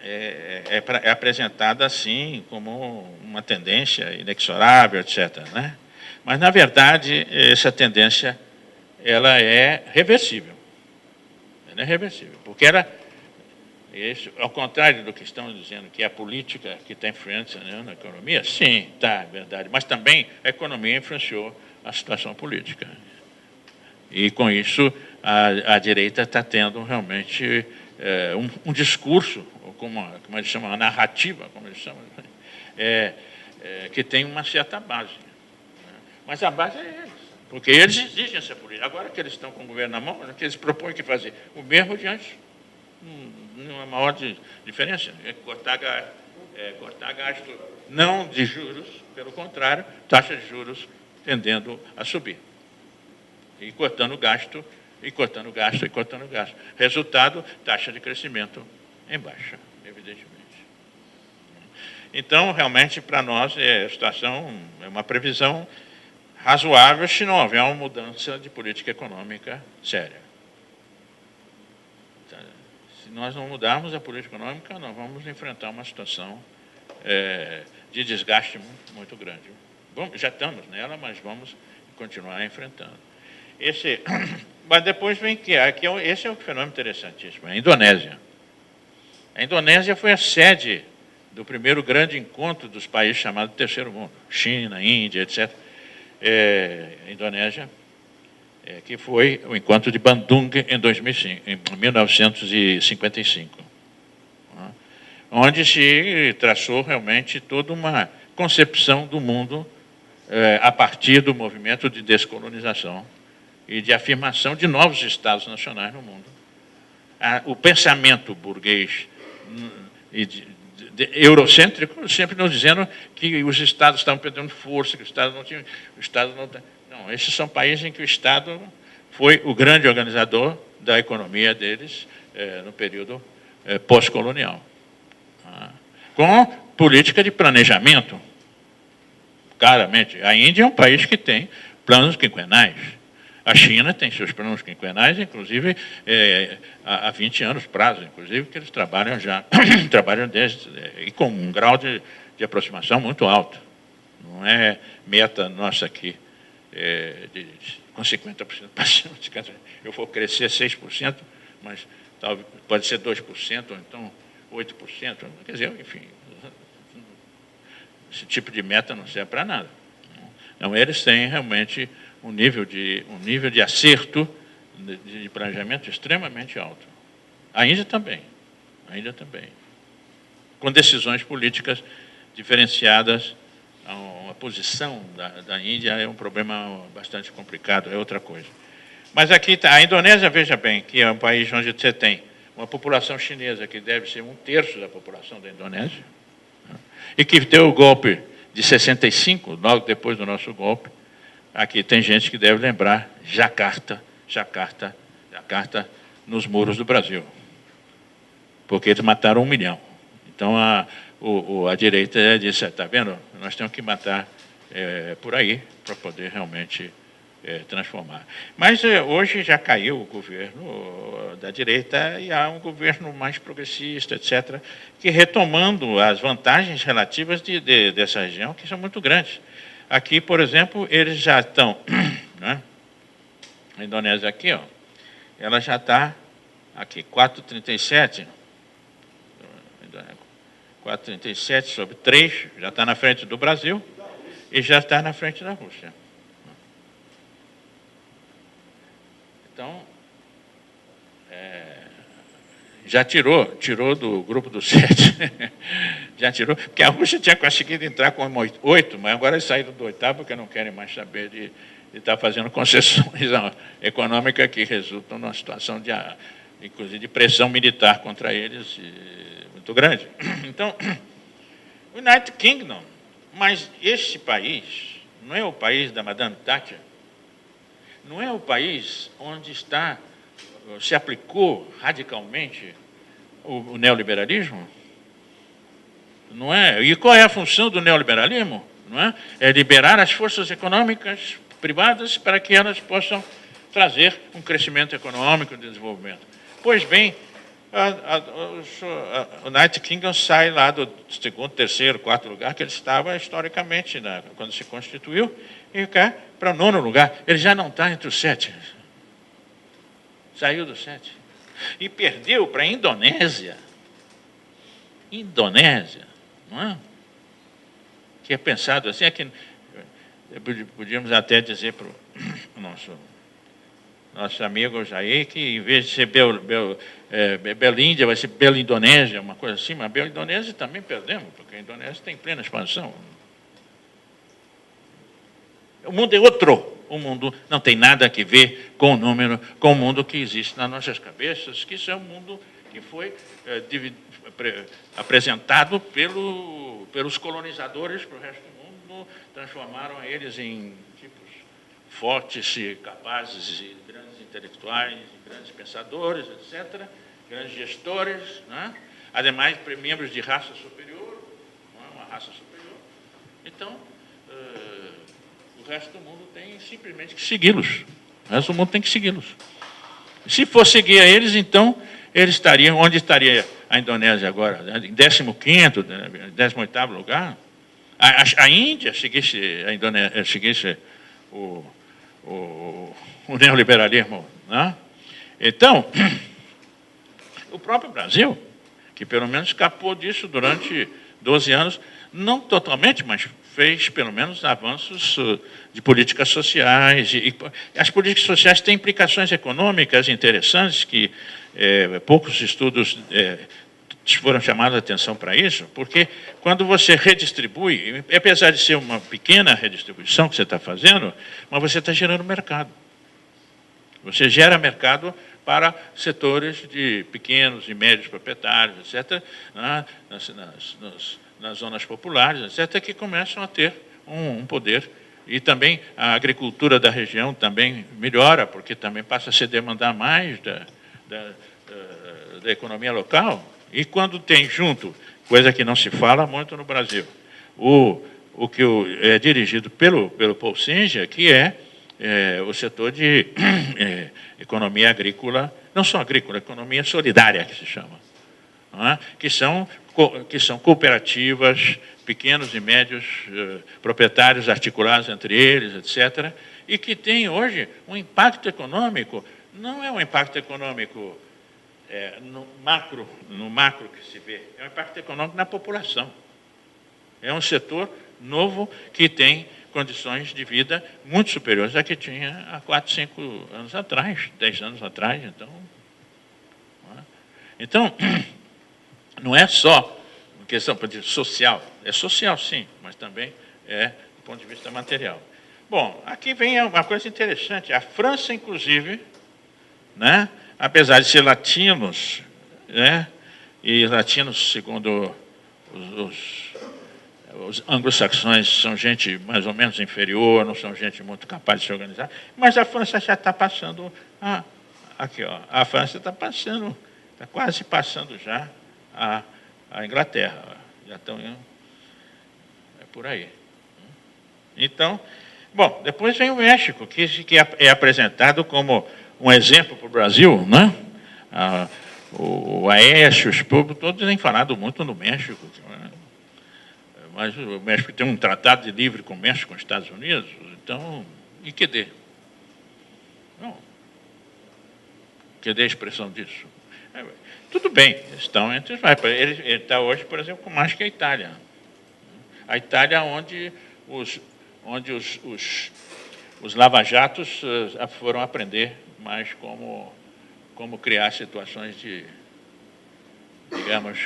é apresentada assim como uma tendência inexorável, etc. Né? Mas, na verdade, essa tendência ela é reversível. Ela é reversível, porque ao contrário do que estão dizendo, que é a política que tem influência, né, na economia, sim, é verdade, mas também a economia influenciou a situação política. E, com isso, a direita está tendo realmente um discurso, como eles chamam, a narrativa, como eles chamam, que tem uma certa base. Mas a base é eles, porque eles exigem essa política. Agora que eles estão com o governo na mão, que eles propõem que fazer o mesmo de antes, não é maior diferença, é cortar gasto, não de juros, pelo contrário, taxa de juros tendendo a subir. E cortando gasto, e cortando gasto, e cortando gasto. Resultado, taxa de crescimento em baixa, evidentemente. Então, realmente, para nós, a situação é uma previsão razoável se não houver uma mudança de política econômica séria. Se nós não mudarmos a política econômica, nós vamos enfrentar uma situação de desgaste muito grande. Já estamos nela, mas vamos continuar enfrentando. Mas depois vem esse é um fenômeno interessantíssimo, a Indonésia. A Indonésia foi a sede do primeiro grande encontro dos países chamados Terceiro Mundo, China, Índia, etc. A Indonésia, que foi o encontro de Bandung em 1955, onde se traçou realmente toda uma concepção do mundo a partir do movimento de descolonização e de afirmação de novos estados nacionais no mundo. O pensamento burguês eurocêntrico sempre nos dizendo que os estados estavam perdendo força, que o estado não tinha... Não, esses são países em que o Estado foi o grande organizador da economia deles no período pós-colonial. Com política de planejamento, claramente. A Índia é um país que tem planos quinquenais. A China tem seus planos quinquenais, inclusive há 20 anos prazo, inclusive, que eles trabalham já, e com um grau de aproximação muito alto. Não é meta nossa aqui, com 50% para cima. Eu vou crescer 6%, mas pode ser 2%, ou então 8%. Quer dizer, enfim, esse tipo de meta não serve para nada. Então, eles têm realmente um nível de acerto de planejamento extremamente alto. A Índia também. Com decisões políticas diferenciadas. A posição da Índia é um problema bastante complicado, é outra coisa. Mas aqui a Indonésia, veja bem, que é um país onde você tem uma população chinesa que deve ser 1/3 da população da Indonésia, e que deu o golpe de 65, logo depois do nosso golpe. Aqui tem gente que deve lembrar Jacarta nos muros do Brasil, porque eles mataram 1 milhão. Então, a direita disse, está vendo, nós temos que matar por aí para poder realmente transformar. Mas hoje já caiu o governo da direita e há um governo mais progressista, etc., que retomando as vantagens relativas dessa região, que são muito grandes. Aqui, por exemplo, eles já estão, né? A Indonésia aqui, ó, ela já está aqui, 4,37, 4,37 sobre 3, já está na frente do Brasil e já está na frente da Rússia. Então, já tirou do grupo dos 7, já tirou, porque a Rússia tinha conseguido entrar com 8, mas agora eles saíram do 8º porque não querem mais saber de estar fazendo concessões econômicas que resultam numa situação inclusive de pressão militar contra eles muito grande. Então, o United Kingdom, mas este país não é o país da Madame Thatcher, não é o país onde se aplicou radicalmente o neoliberalismo? Não é? E qual é a função do neoliberalismo? Não é? É liberar as forças econômicas privadas para que elas possam trazer um crescimento econômico e desenvolvimento. Pois bem, o United Kingdom sai lá do 2º, 3º, 4º lugar que ele estava historicamente, quando se constituiu, e cai para o 9º lugar. Ele já não está entre os 7. Saiu dos 7. E perdeu para a Indonésia. Indonésia, não é? Que é pensado assim, que podíamos até dizer para o nosso amigo Jair que, em vez de ser Belíndia, vai ser Bela-Indonésia, uma coisa assim, mas Bela-Indonésia também perdemos, porque a Indonésia tem plena expansão. O mundo é outro. O mundo não tem nada a ver com o número, com o mundo que existe nas nossas cabeças, que isso é um mundo que foi apresentado pelos colonizadores para o resto do mundo, transformaram eles em tipos fortes e capazes, e grandes intelectuais, e grandes pensadores, etc., grandes gestores, né? Ademais, membros de raça superior, uma raça superior. Então, o resto do mundo tem simplesmente que segui-los. O resto do mundo tem que segui-los. Se for seguir a eles, então, eles estariam, onde estaria a Indonésia agora? Em 15º, 18º lugar? A Índia seguisse o neoliberalismo, né? Então, o próprio Brasil, que pelo menos escapou disso durante 12 anos, não totalmente, mas fez pelo menos avanços de políticas sociais. E as políticas sociais têm implicações econômicas interessantes, que poucos estudos foram chamados a atenção para isso, porque quando você redistribui, apesar de ser uma pequena redistribuição que você está fazendo, mas você está gerando mercado. Você gera mercado para setores de pequenos e médios proprietários, etc., nas zonas populares, etc., que começam a ter um poder. E também a agricultura da região também melhora, porque também passa a se demandar mais da economia local. E quando tem junto, coisa que não se fala muito no Brasil, o que é dirigido pelo Paul Singer, que é o setor de economia agrícola, não só agrícola, economia solidária, que se chama, não é? que são cooperativas, pequenos e médios proprietários articulados entre eles, etc., e que tem hoje um impacto econômico, não é um impacto econômico no macro que se vê, é um impacto econômico na população. É um setor novo que tem condições de vida muito superiores à que tinha há 4, 5 anos atrás, 10 anos atrás. Então, não é só uma questão social, é social sim, mas também é do ponto de vista material. Bom, aqui vem uma coisa interessante. A França, inclusive, né, apesar de ser latinos, né? E latinos, segundo os anglo-saxões, são gente mais ou menos inferior, não são gente muito capaz de se organizar, mas a França já está passando, aqui, ó, a França está passando, está quase passando já a Inglaterra, já estão indo, é por aí. Então, bom, depois vem o México, que é apresentado como um exemplo para o Brasil, né? O Aécio, os povos, todos têm falado muito no México, né? Mas o México tem um tratado de livre comércio com os Estados Unidos, então, e que dê? Não. Que dê a expressão disso? Tudo bem, estão entre os mais. Ele está hoje, por exemplo, com mais que a Itália. A Itália, onde os lava-jatos foram aprender mais como criar situações de, digamos,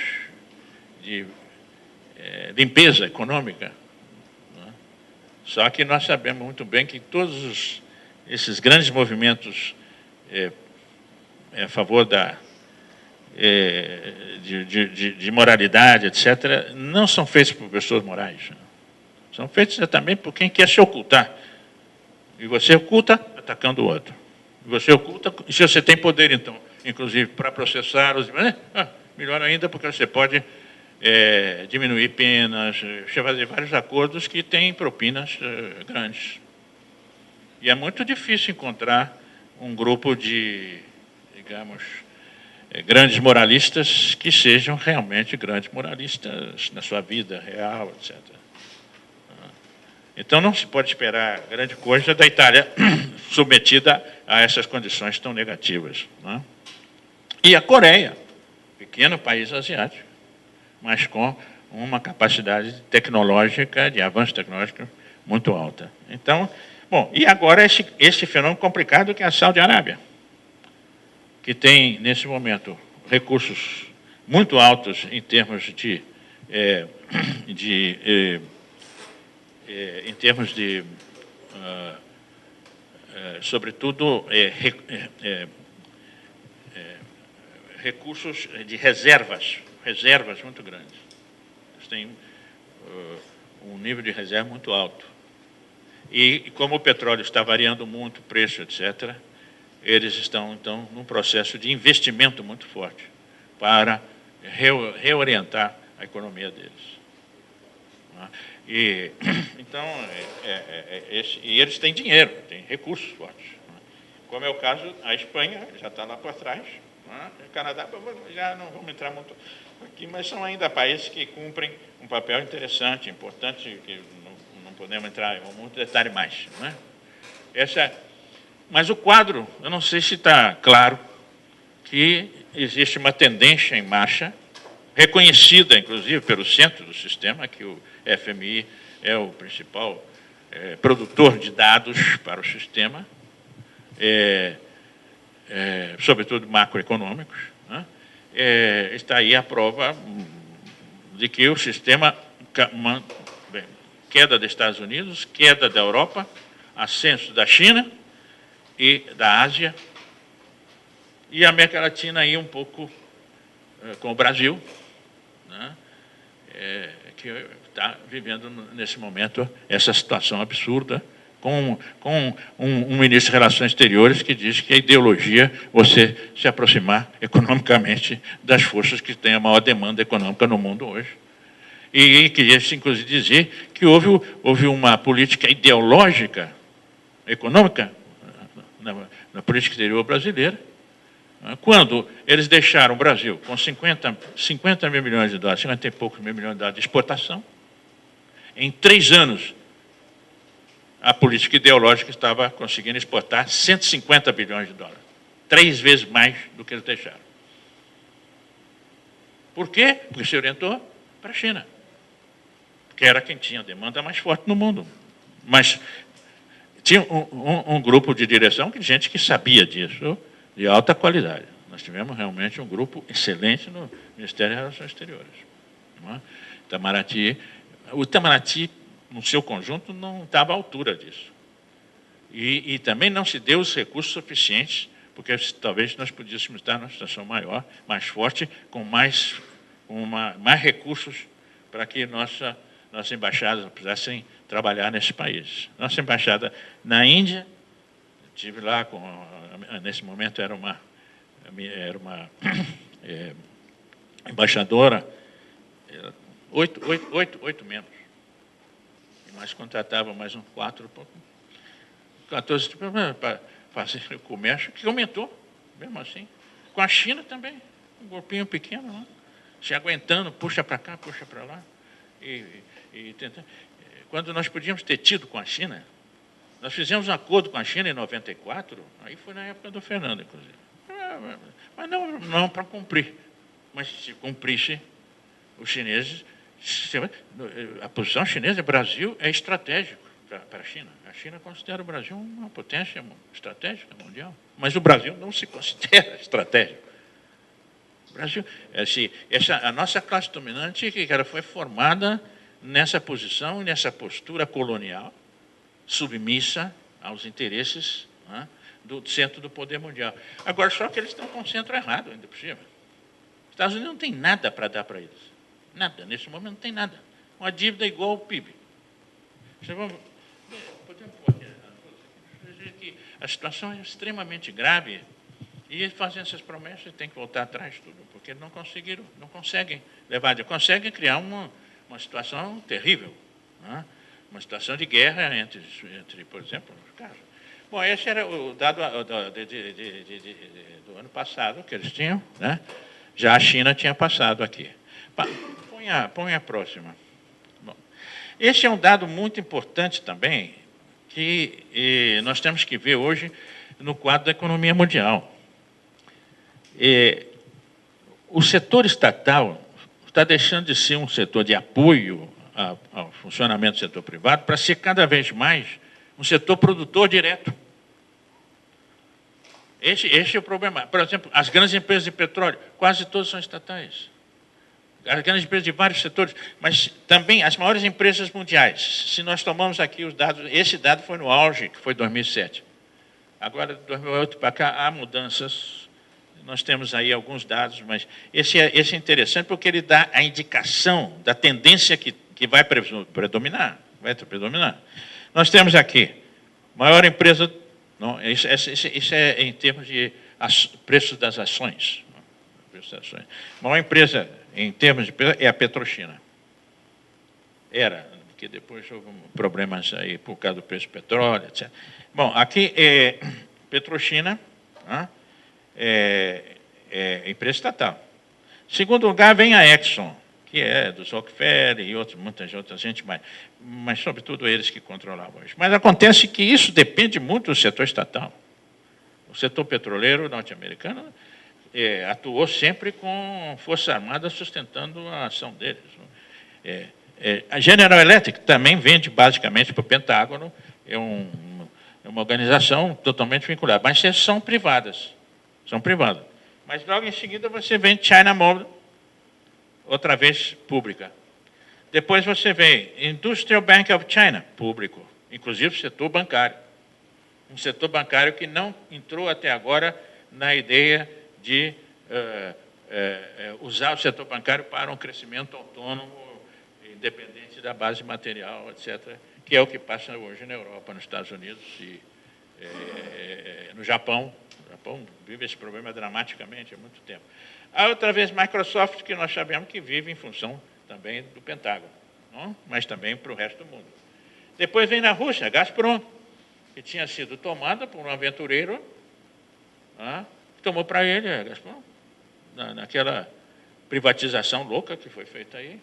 de limpeza econômica. Né? Só que nós sabemos muito bem que todos esses grandes movimentos a favor de moralidade, etc., não são feitos por pessoas morais. Né? São feitos também por quem quer se ocultar. E você oculta atacando o outro. E você oculta, e se você tem poder, então, inclusive, para processar os... melhor ainda, porque você pode diminuir penas, fazer vários acordos que têm propinas grandes. E é muito difícil encontrar um grupo de, digamos, grandes moralistas que sejam realmente grandes moralistas na sua vida real, etc. Então não se pode esperar grande coisa da Itália submetida a essas condições tão negativas. Né? E a Coreia, pequeno país asiático, mas com uma capacidade tecnológica, de avanço tecnológico muito alta. Então, bom, e agora esse fenômeno complicado que é a Saudi Arábia, que tem, nesse momento, recursos muito altos em termos sobretudo, recursos de reservas muito grandes. Eles têm um nível de reserva muito alto. E como o petróleo está variando muito o preço, etc., eles estão, então, num processo de investimento muito forte para reorientar a economia deles. E, então, e eles têm dinheiro, têm recursos fortes. Como é o caso, a Espanha já está lá por trás, o Canadá, já não vamos entrar muito aqui, mas são ainda países que cumprem um papel interessante, importante, que não podemos entrar em muito detalhe mais. Né? Mas o quadro, eu não sei se está claro que existe uma tendência em marcha, reconhecida, inclusive, pelo centro do sistema, que o FMI é o principal produtor de dados para o sistema, sobretudo macroeconômicos, né? Está aí a prova de que o sistema, queda dos Estados Unidos, queda da Europa, ascenso da China e da Ásia, e a América Latina aí um pouco com o Brasil, né? Que está vivendo nesse momento essa situação absurda, com um ministro de Relações Exteriores que diz que a ideologia é você se aproximar economicamente das forças que têm a maior demanda econômica no mundo hoje. E queria, inclusive, dizer que houve uma política ideológica econômica na política exterior brasileira, quando eles deixaram o Brasil com 50 mil milhões de dólares, 50 e poucos mil milhões de dólares de exportação, em 3 anos, a política ideológica estava conseguindo exportar 150 bilhões de dólares, 3 vezes mais do que eles deixaram. Por quê? Porque se orientou para a China, que era quem tinha a demanda mais forte no mundo. Mas tinha um grupo de direção de gente que sabia disso, de alta qualidade. Nós tivemos realmente um grupo excelente no Ministério das Relações Exteriores. Não é? O Itamaraty, no seu conjunto, não estava à altura disso. E também não se deu os recursos suficientes porque talvez nós pudéssemos estar numa situação maior, mais forte, com mais recursos para que nossas embaixadas pudessem trabalhar nesse país. Nossa embaixada na Índia, estive lá, nesse momento era uma embaixadora, 8 membros. Mas contratava mais uns 4, 14 para fazer o comércio, que aumentou, mesmo assim. Com a China também, um grupinho pequeno lá, se aguentando, puxa para cá, puxa para lá. E tentando. Quando nós podíamos ter tido com a China, nós fizemos um acordo com a China em 94, aí foi na época do Fernando, inclusive. Mas não para cumprir. Mas se cumprisse, os chineses... A posição chinesa, o Brasil, é estratégico para a China. A China considera o Brasil uma potência estratégica mundial. Mas o Brasil não se considera estratégico. O Brasil, a nossa classe dominante foi formada nessa posição, nessa postura colonial, submissa aos interesses, né, do centro do poder mundial. Agora, só que eles estão com o centro errado, ainda por cima. Os Estados Unidos não tem nada para dar para eles. Nada, nesse momento não tem nada. Uma dívida igual ao PIB. Podemos pôr aqui, que a situação é extremamente grave e fazendo essas promessas tem que voltar atrás tudo, porque não conseguem levar, conseguem criar uma situação terrível, né? Uma situação de guerra entre por exemplo, os casos. Bom, esse era o dado do ano passado que eles tinham, né? Já a China tinha passado aqui. Põe a próxima. Bom, esse é um dado muito importante também, que nós temos que ver hoje no quadro da economia mundial. O setor estatal está deixando de ser um setor de apoio ao funcionamento do setor privado para ser cada vez mais um setor produtor direto. Esse é o problema. Por exemplo, as grandes empresas de petróleo, quase todas são estatais. As grandes empresas de vários setores, mas também as maiores empresas mundiais. Se nós tomamos aqui os dados, esse dado foi no auge, que foi 2007. Agora, de 2008 para cá, há mudanças. Nós temos aí alguns dados, mas esse é interessante porque ele dá a indicação da tendência que vai predominar. Nós temos aqui, maior empresa, não, isso é em termos de preços das ações. Maior empresa em termos de preço é a Petrochina. Era, porque depois houve problemas aí por causa do preço do petróleo, etc. Bom, aqui é Petrochina, né? É empresa estatal. Em segundo lugar vem a Exxon, que é dos Rockefeller e muita gente, mas sobretudo eles que controlavam isso. Mas acontece que isso depende muito do setor estatal. O setor petroleiro norte-americano atuou sempre com Força Armada sustentando a ação deles. A General Electric também vende basicamente para o Pentágono, é uma organização totalmente vinculada, mas essas são privadas. Mas logo em seguida você vem China Mobile, outra vez pública. Depois você vê Industrial Bank of China, público, inclusive o setor bancário. Um setor bancário que não entrou até agora na ideia de usar o setor bancário para um crescimento autônomo, independente da base material, etc., que é o que passa hoje na Europa, nos Estados Unidos e no Japão. O Japão vive esse problema dramaticamente há muito tempo. Há outra vez Microsoft, que nós sabemos que vive em função também do Pentágono, não? Mas também para o resto do mundo. Depois vem na Rússia, Gazprom, que tinha sido tomada por um aventureiro, tomou para ele a Gazprom, naquela privatização louca que foi feita aí,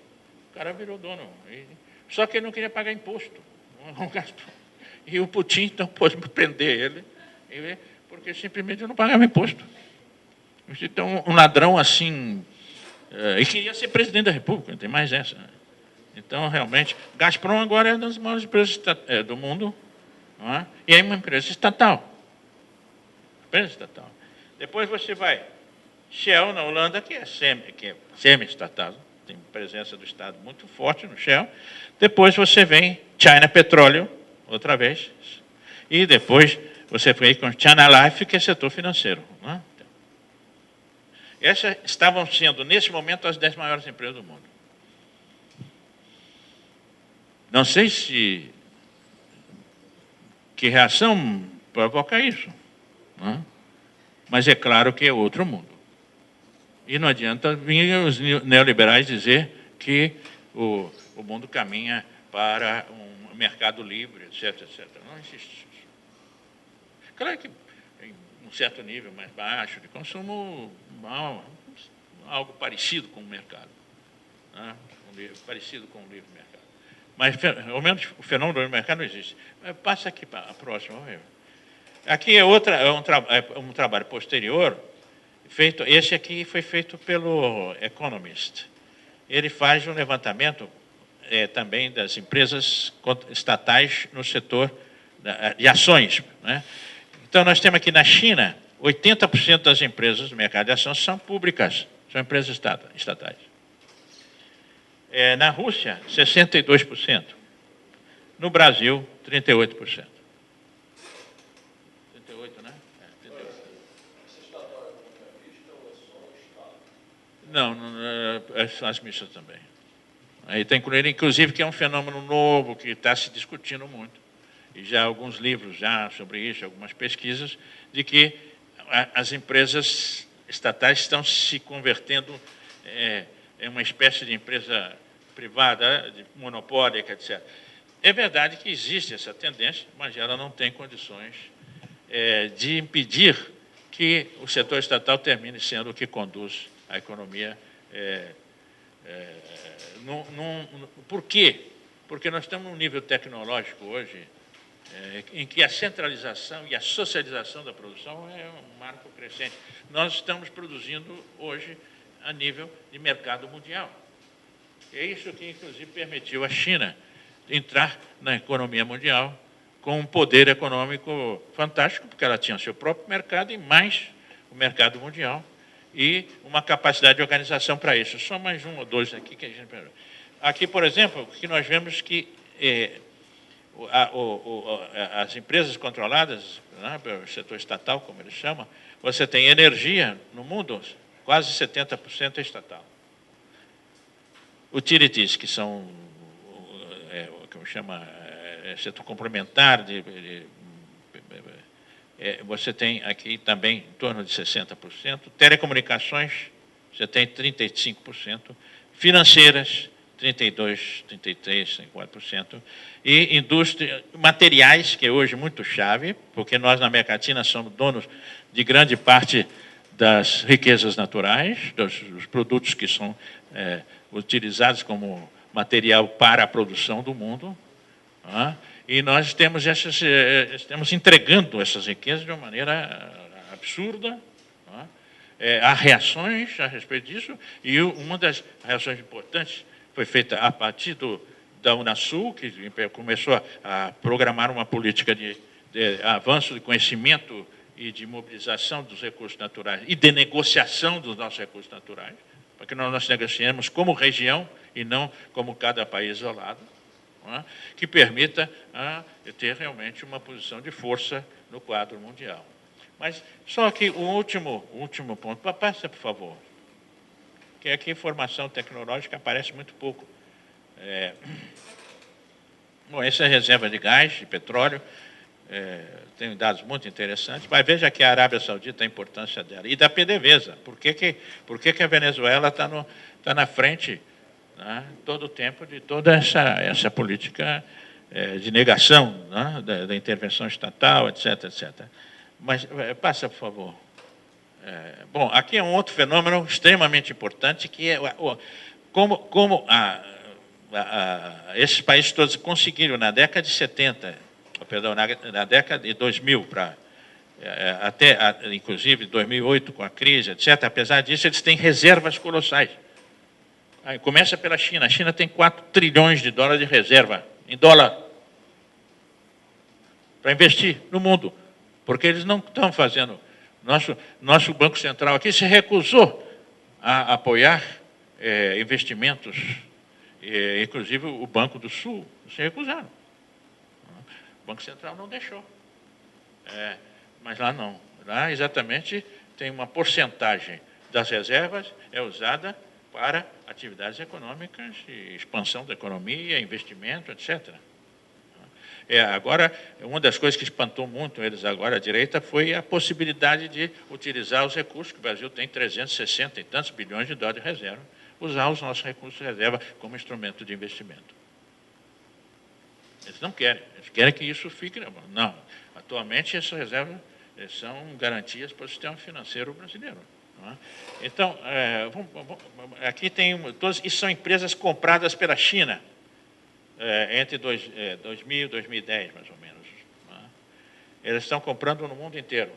o cara virou dono. Só que ele não queria pagar imposto. E o Putin, então, pôde prender ele, porque simplesmente não pagava imposto. Então, um ladrão assim, e queria ser presidente da República, não tem mais essa. Né? Então, realmente, Gazprom agora é uma das maiores empresas do mundo, não é? E é uma empresa estatal. Depois você vai, Shell na Holanda, que é semi-estatal, tem presença do Estado muito forte no Shell. Depois você vem China Petroleum, outra vez, e depois você foi com China Life, que é setor financeiro. Né? Essas estavam sendo, nesse momento, as 10 maiores empresas do mundo. Não sei se que reação provoca isso. Né? Mas é claro que é outro mundo. E não adianta vir os neoliberais dizer que o mundo caminha para um mercado livre, etc, etc. Não existe isso. Claro que em um certo nível mais baixo de consumo, algo parecido com o mercado. Né? Parecido com o livre mercado. Mas, ao menos, o fenômeno do mercado não existe. Passa aqui para a próxima. Aqui é um trabalho posterior, feito. Esse aqui foi feito pelo Economist. Ele faz um levantamento também das empresas estatais no setor de ações. Né? Então, nós temos aqui na China, 80% das empresas do mercado de ações são públicas, são empresas estatais. Na Rússia, 62%. No Brasil, 38%. 38%, né? 38%. Não, são as mistas também. Aí está incluído, inclusive, que é um fenômeno novo, que está se discutindo muito. E já há alguns livros já sobre isso, algumas pesquisas, de que as empresas estatais estão se convertendo em uma espécie de empresa privada, de monopólica, etc. É verdade que existe essa tendência, mas ela não tem condições de impedir que o setor estatal termine sendo o que conduz a economia. Por quê? Porque nós estamos num nível tecnológico hoje em que a centralização e a socialização da produção é um marco crescente. Nós estamos produzindo hoje a nível de mercado mundial. É isso que, inclusive, permitiu à China entrar na economia mundial com um poder econômico fantástico, porque ela tinha seu próprio mercado e mais o mercado mundial e uma capacidade de organização para isso. Só mais um ou dois aqui que a gente... Aqui, por exemplo, que nós vemos que as empresas controladas, né, pelo setor estatal, como eles chamam, você tem energia no mundo, quase 70% é estatal. Utilities, que são, como chama, setor complementar, você tem aqui também em torno de 60%. Telecomunicações, você tem 35%. Financeiras, 32%, 33%, 34%. E indústria, materiais, que é hoje muito chave, porque nós na América Latina somos donos de grande parte das riquezas naturais, dos produtos que são utilizados como material para a produção do mundo. E nós estamos entregando essas riquezas de uma maneira absurda. Há reações a respeito disso, e uma das reações importantes foi feita a partir da Unasul, que começou a programar uma política de avanço de conhecimento e de mobilização dos recursos naturais e de negociação dos nossos recursos naturais, para que nós negociemos como região e não como cada país isolado, que permita ter realmente uma posição de força no quadro mundial. Mas só que o último ponto, passa, por favor, que é que a informação tecnológica aparece muito pouco. Bom, essa é a reserva de gás, de petróleo, tem dados muito interessantes, mas veja que a Arábia Saudita, a importância dela, e da PDVSA, por que a Venezuela está na frente, né, todo o tempo de toda essa política de negação, né, da intervenção estatal, etc, etc. Mas passa, por favor. Bom, aqui é um outro fenômeno extremamente importante, que é como esses países todos conseguiram, na década de 70, perdão, na década de 2000, até, inclusive, 2008, com a crise, etc., apesar disso, eles têm reservas colossais. Aí começa pela China. A China tem 4 trilhões de dólares de reserva, em dólar, para investir no mundo, porque eles não estão fazendo... Nosso Banco Central aqui se recusou a apoiar investimentos, inclusive o Banco do Sul, se recusaram. O Banco Central não deixou. Mas lá não. Lá exatamente tem uma porcentagem das reservas é usada para atividades econômicas, e expansão da economia, investimento, etc. Agora, uma das coisas que espantou muito eles agora, à direita, foi a possibilidade de utilizar os recursos, que o Brasil tem 360 e tantos bilhões de dólares de reserva, usar os nossos recursos de reserva como instrumento de investimento. Eles não querem, eles querem que isso fique... Não, atualmente essas reservas são garantias para o sistema financeiro brasileiro. Não é? Então, aqui tem... Isso são empresas compradas pela China, entre 2000 e 2010, mais ou menos. Não é? Eles estão comprando no mundo inteiro,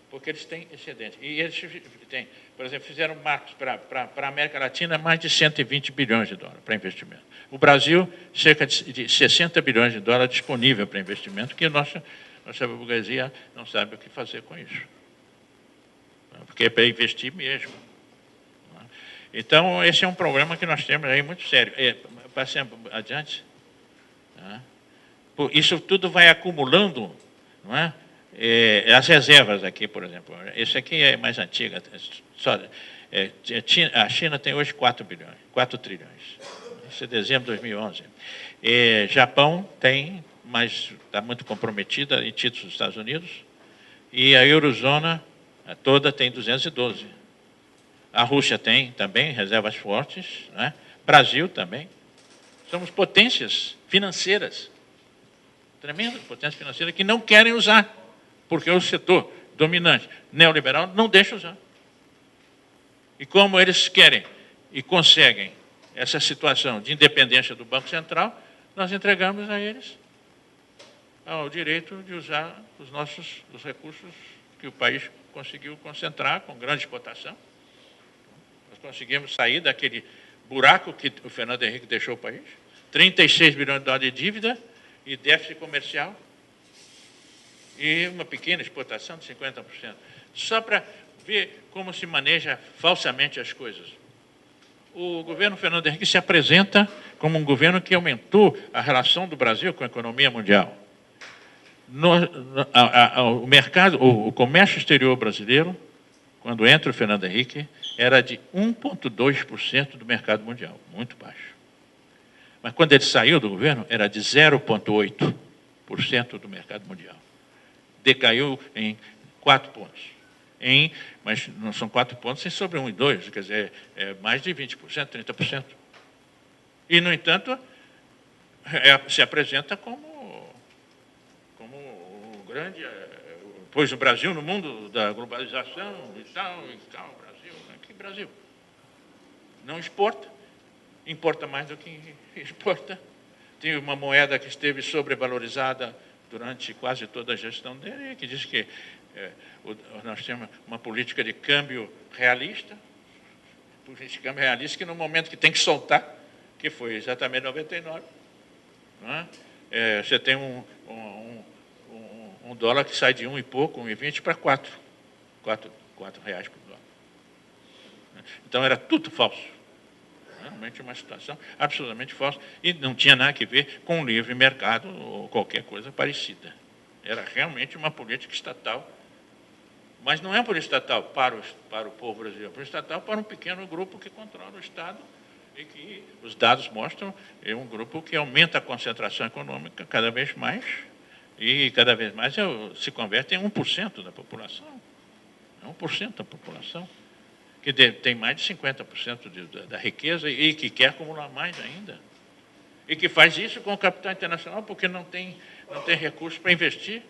porque eles têm excedente. E eles têm, por exemplo, fizeram marcos para a América Latina mais de 120 bilhões de dólares para investimento. O Brasil, cerca de 60 bilhões de dólares disponível para investimento, que nossa burguesia não sabe o que fazer com isso. Porque é para investir mesmo. Então, esse é um problema que nós temos aí muito sério. Passemos adiante. Isso tudo vai acumulando, não é? As reservas aqui, por exemplo. Esse aqui é mais antiga. A China tem hoje 4 trilhões. Isso é dezembro de 2011. Japão tem, mas está muito comprometida em títulos dos Estados Unidos. E a Eurozona toda tem 212. A Rússia tem também reservas fortes, né? Brasil também. Somos potências financeiras, tremendas potências financeiras, que não querem usar, porque o setor dominante neoliberal não deixa usar. E como eles querem e conseguem essa situação de independência do Banco Central, nós entregamos a eles o direito de usar os recursos que o país conseguiu concentrar com grande exportação. Nós conseguimos sair daquele buraco que o Fernando Henrique deixou o país, 36 bilhões de dólares de dívida e déficit comercial, e uma pequena exportação de 50%. Só para ver como se maneja falsamente as coisas. O governo Fernando Henrique se apresenta como um governo que aumentou a relação do Brasil com a economia mundial. O comércio exterior brasileiro, quando entra o Fernando Henrique, era de 1,2% do mercado mundial, muito baixo. Mas quando ele saiu do governo, era de 0,8% do mercado mundial. Decaiu em 4 pontos. Mas não são 4 pontos sobre 1 e 2, quer dizer, mais de 20%, 30%. E, no entanto, se apresenta como o grande... Pois o Brasil, no mundo da globalização e tal, Brasil, que Brasil? Não exporta, importa mais do que exporta. Tem uma moeda que esteve sobrevalorizada durante quase toda a gestão dele, que diz que nós temos uma política de câmbio realista, que no momento que tem que soltar, que foi exatamente em 99, não é? Você tem um dólar que sai de 1 e pouco, 1,20 para 4 reais por dólar. Então era tudo falso. Realmente uma situação absolutamente falsa e não tinha nada a ver com o livre mercado ou qualquer coisa parecida. Era realmente uma política estatal, mas não é uma política estatal para o povo brasileiro, é uma política estatal para um pequeno grupo que controla o Estado e que os dados mostram é um grupo que aumenta a concentração econômica cada vez mais e cada vez mais se converte em 1% da população. É 1% da população, que tem mais de 50% da riqueza e que quer acumular mais ainda. E que faz isso com o capital internacional porque não tem recurso para investir.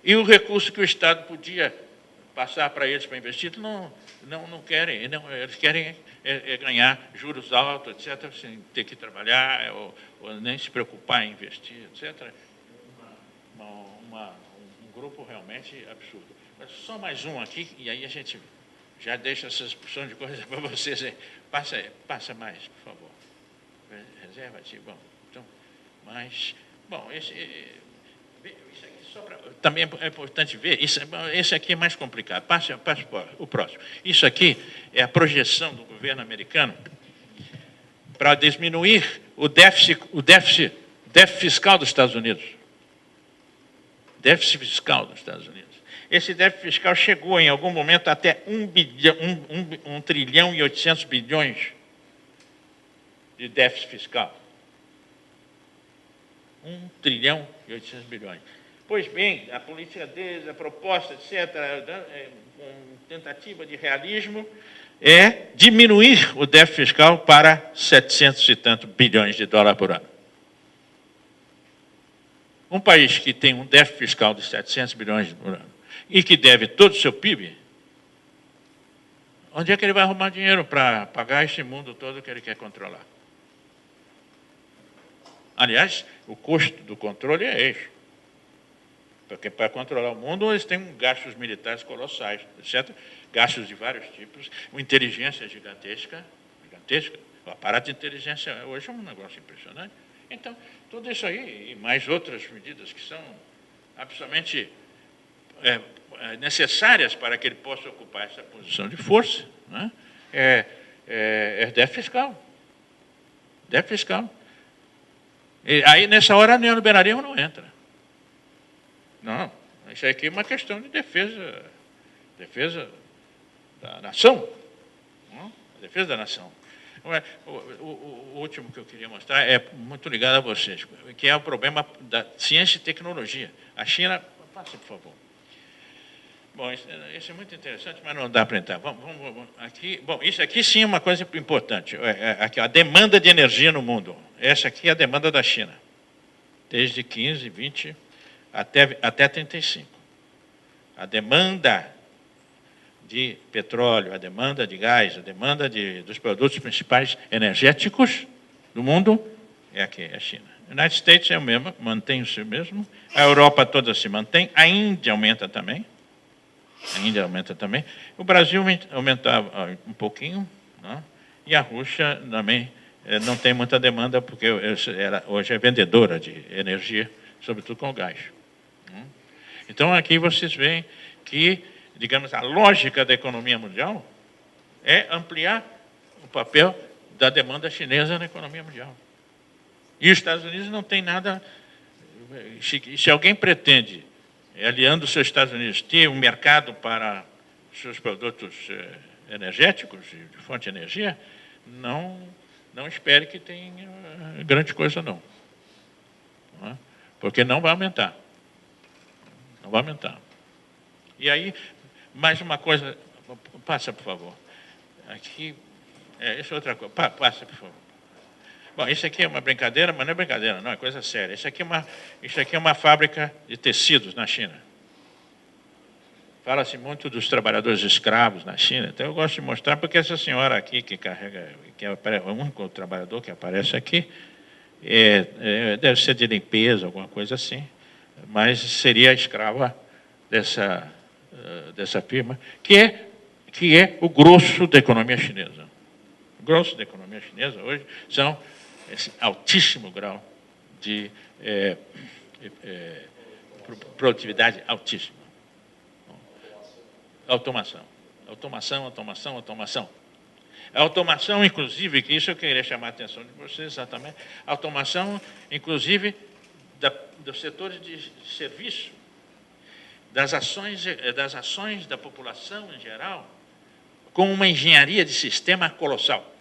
E o recurso que o Estado podia passar para eles para investir, não querem. Eles querem ganhar juros altos, etc., sem ter que trabalhar ou nem se preocupar em investir, etc. Um grupo realmente absurdo. Mas só mais um aqui, e aí a gente já deixa essa exposição de coisas para vocês aí. Passa mais, por favor. Reserva-te. Bom, então, mas... Bom, isso aqui só para... Também é importante ver, esse aqui é mais complicado. Passe para o próximo. Isso aqui é a projeção do governo americano para diminuir o déficit fiscal dos Estados Unidos. déficit fiscal dos Estados Unidos. Esse déficit fiscal chegou, em algum momento, até 1 trilhão e 800 bilhões de déficit fiscal. 1 trilhão e 800 bilhões. Pois bem, a política deles, a proposta, etc., com tentativa de realismo, é diminuir o déficit fiscal para 700 e tantos bilhões de dólares por ano. Um país que tem um déficit fiscal de 700 bilhões por ano e que deve todo o seu PIB, onde é que ele vai arrumar dinheiro para pagar esse mundo todo que ele quer controlar? Aliás, o custo do controle é esse. Porque para controlar o mundo, eles têm gastos militares colossais, etc. Gastos de vários tipos, uma inteligência gigantesca. O aparato de inteligência hoje é um negócio impressionante. Então, tudo isso aí, e mais outras medidas que são absolutamente necessárias para que ele possa ocupar essa posição de força, né? É déficit fiscal. Déficit fiscal. E aí, nessa hora, o neoliberalismo não entra. Não, isso aqui é uma questão de defesa da nação. Não? Defesa da nação. O último que eu queria mostrar é muito ligado a vocês, que é o problema da ciência e tecnologia. A China... Passe, por favor. Bom, isso é muito interessante, mas não dá para entrar. Vamos aqui. Bom, isso aqui sim é uma coisa importante. Aqui, a demanda de energia no mundo. Essa aqui é a demanda da China. Desde 15, 20, até 35. A demanda de petróleo, a demanda de gás, a demanda dos produtos principais energéticos do mundo é aqui, é a China. O United States é o mesmo, mantém o seu mesmo. A Europa toda se mantém. A Índia aumenta também. O Brasil aumentava um pouquinho, né? E a Rússia também não tem muita demanda, porque hoje é vendedora de energia, sobretudo com gás. Então, aqui vocês veem que, digamos, a lógica da economia mundial é ampliar o papel da demanda chinesa na economia mundial. E os Estados Unidos não tem nada... Se alguém pretende, aliando os seus Estados Unidos, ter um mercado para seus produtos energéticos, de fonte de energia, não espere que tenha grande coisa, não. Porque não vai aumentar. Não vai aumentar. E aí, mais uma coisa... Passa, por favor. Aqui... Isso é outra coisa. Passa, por favor. Bom, isso aqui é uma brincadeira, mas não é brincadeira, não, é coisa séria. Isso aqui é uma fábrica de tecidos na China. Fala-se muito dos trabalhadores escravos na China, então eu gosto de mostrar, porque essa senhora aqui, que é o único trabalhador que aparece aqui, deve ser de limpeza, alguma coisa assim, mas seria a escrava dessa firma, que é o grosso da economia chinesa. O grosso da economia chinesa hoje são esse altíssimo grau de produtividade altíssima. Automação. A automação, inclusive, que isso eu queria chamar a atenção de vocês exatamente, a automação, inclusive, dos setores de serviço, das ações da população em geral, com uma engenharia de sistema colossal.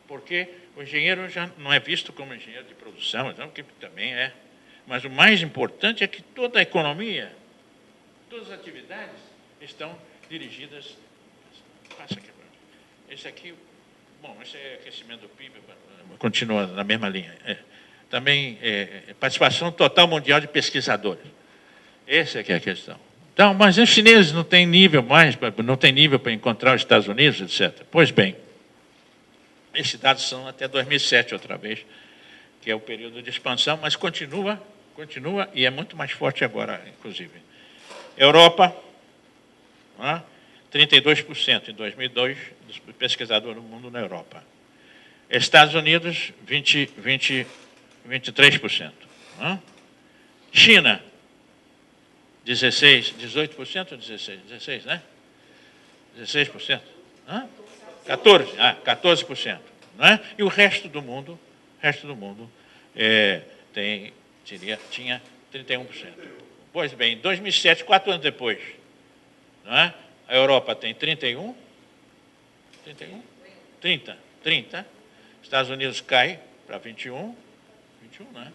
Porque o engenheiro já não é visto como engenheiro de produção, que também é. Mas o mais importante é que toda a economia, todas as atividades estão dirigidas... Passa aqui. Esse aqui, bom, esse é aquecimento do PIB, continua na mesma linha. Também participação total mundial de pesquisadores. Essa aqui é a questão. Então, mas os chineses não têm nível para encontrar os Estados Unidos, etc. Pois bem, esses dados são até 2007, outra vez, que é o período de expansão, mas continua e é muito mais forte agora, inclusive. Europa, 32% em 2002 dos pesquisadores do mundo na Europa. Estados Unidos, 23%. China, 18% ou 16%, né? 16%. 14%. Não é? E o resto do mundo tinha 31%. Pois bem, em 2007, 4 anos depois, não é? A Europa tem 31, 30. Estados Unidos cai para 21, não é?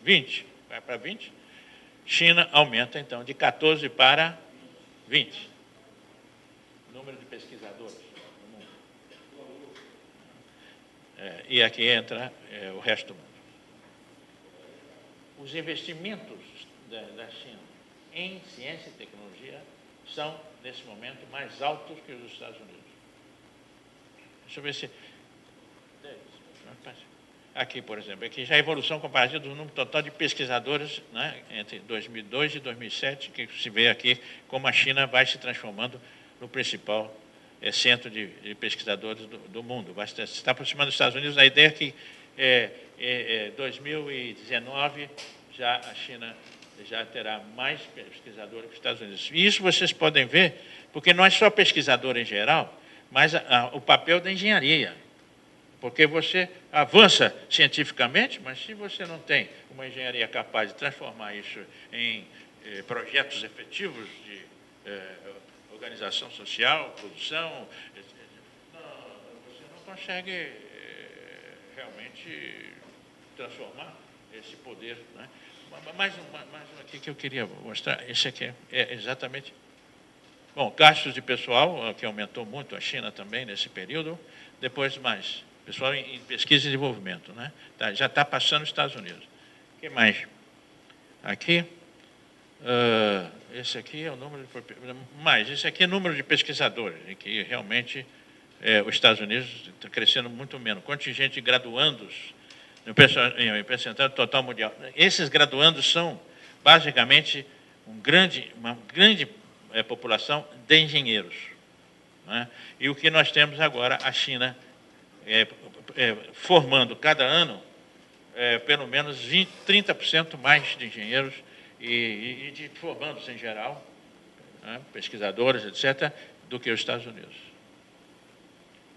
20, vai para 20. China aumenta, então, de 14 para 20. Número de pesquisadores no mundo. E aqui entra o resto do mundo. Os investimentos da China em ciência e tecnologia são, nesse momento, mais altos que os dos Estados Unidos. Deixa eu ver se... Aqui, por exemplo, aqui já a evolução comparativa do número total de pesquisadores, né, entre 2002 e 2007, que se vê aqui como a China vai se transformando no principal centro de pesquisadores do mundo. Vai se está aproximando dos Estados Unidos. A ideia é que 2019 já a China já terá mais pesquisadores que os Estados Unidos. E isso vocês podem ver, porque não é só pesquisador em geral, mas o papel da engenharia. Porque você avança cientificamente, mas se você não tem uma engenharia capaz de transformar isso em projetos efetivos de organização social, produção, você não consegue realmente transformar esse poder. Né? Mais um aqui que eu queria mostrar, esse aqui é exatamente... Bom, gastos de pessoal, que aumentou muito, a China também nesse período, depois mais... Pessoal em pesquisa e desenvolvimento, né? Já está passando os Estados Unidos. O que mais? Aqui, esse aqui é o número de... esse aqui é o número de pesquisadores, em que realmente os Estados Unidos está crescendo muito menos. Contingente de graduandos, em percentual total mundial. Esses graduandos são, basicamente, uma grande população de engenheiros. Né? E o que nós temos agora, a China... formando cada ano pelo menos 30% mais de engenheiros e de formandos em geral, né, pesquisadores, etc., do que os Estados Unidos.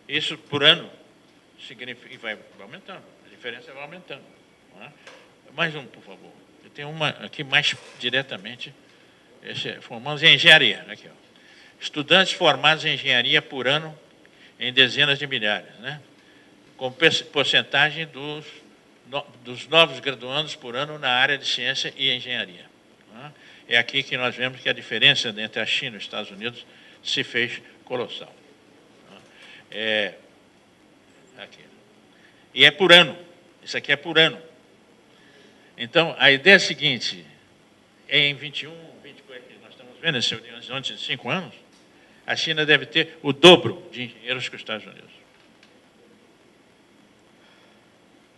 Isso por ano significa, e vai aumentando, a diferença vai aumentando. Não é? Mais um, por favor. Eu tenho uma aqui mais diretamente, formandos em engenharia. Aqui, ó. Estudantes formados em engenharia por ano em dezenas de milhares, né? Com porcentagem dos novos graduandos por ano na área de ciência e engenharia. É aqui que nós vemos que a diferença entre a China e os Estados Unidos se fez colossal. Aqui. E é por ano. Isso aqui é por ano. Então, a ideia é a seguinte, em 21, que nós estamos vendo, nesse horizonte de 5 anos, a China deve ter o dobro de engenheiros que os Estados Unidos.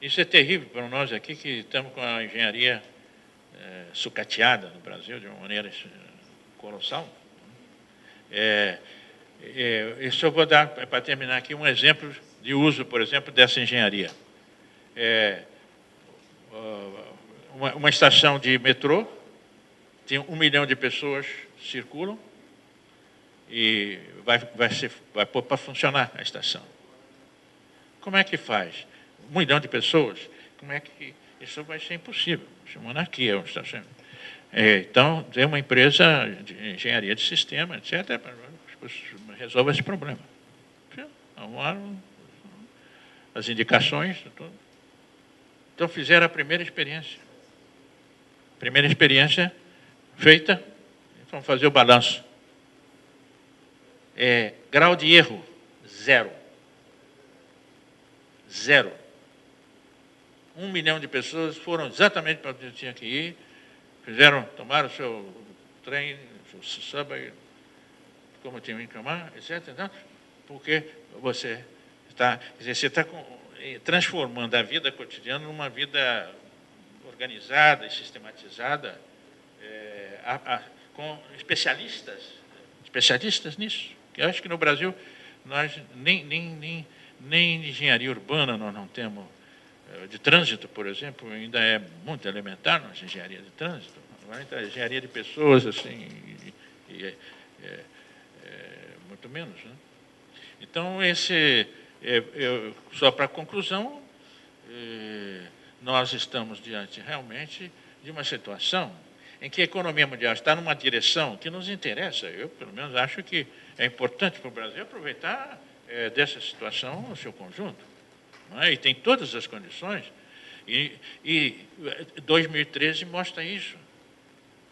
Isso é terrível para nós aqui, que estamos com a engenharia sucateada no Brasil, de uma maneira colossal. Isso eu vou dar, para terminar aqui, um exemplo de uso, por exemplo, dessa engenharia. Uma estação de metrô, tem 1 milhão de pessoas circulam, e vai pôr para funcionar a estação. Como é que faz? 1 milhão de pessoas, como é que isso vai ser impossível? Isso é uma anarquia. Então, tem uma empresa de engenharia de sistema, etc., resolve esse problema. Arrumaram as indicações, tudo. Então, fizeram a primeira experiência. Primeira experiência feita, vamos fazer o balanço. Grau de erro, 0. 0. 1 milhão de pessoas foram exatamente para onde tinha que ir, tomaram o seu trem, o seu subway, como tinha que tomar, etc. Então, porque você está transformando a vida cotidiana numa vida organizada e sistematizada, com especialistas nisso. Eu acho que no Brasil nós nem engenharia urbana nós não temos. De trânsito, por exemplo, ainda é muito elementar nossa engenharia de trânsito. A engenharia de pessoas, assim, muito menos. Né? Então, só para conclusão, nós estamos diante realmente de uma situação em que a economia mundial está numa direção que nos interessa. Eu, pelo menos, acho que é importante para o Brasil aproveitar dessa situação no seu conjunto. Não é? E tem todas as condições. E 2013 mostra isso.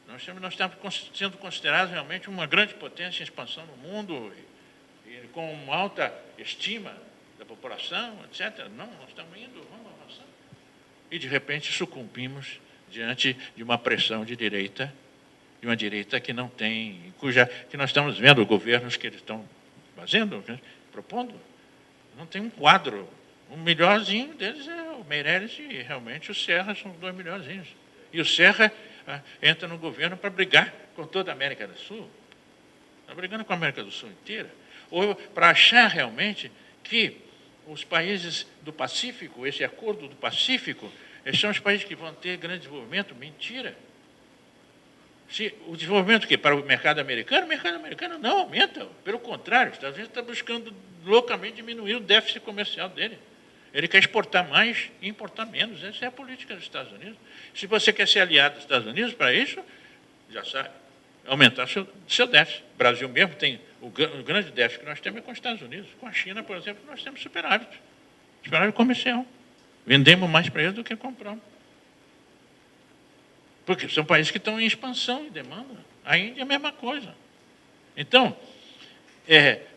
Nós estamos sendo considerados realmente uma grande potência em expansão no mundo, e com uma alta estima da população, etc. Não, nós estamos indo, vamos avançar. E, de repente, sucumbimos diante de uma pressão de direita, de uma direita que não tem, que nós estamos vendo governos que eles estão fazendo, propondo, não tem um quadro. O melhorzinho deles é o Meirelles e realmente o Serra são os dois melhorzinhos. E o Serra entra no governo para brigar com toda a América do Sul. Está brigando com a América do Sul inteira. Ou para achar realmente que os países do Pacífico, esse acordo do Pacífico, são os países que vão ter grande desenvolvimento. Mentira. O desenvolvimento que para o mercado americano não aumenta. Pelo contrário, os Estados Unidos está buscando loucamente diminuir o déficit comercial dele. Ele quer exportar mais e importar menos. Essa é a política dos Estados Unidos. Se você quer ser aliado dos Estados Unidos, para isso, já sabe, aumentar seu déficit. O Brasil mesmo tem o grande déficit que nós temos é com os Estados Unidos. Com a China, por exemplo, nós temos superávit comercial. Vendemos mais para eles do que compramos. Porque são países que estão em expansão e demanda. A Índia é a mesma coisa. Então,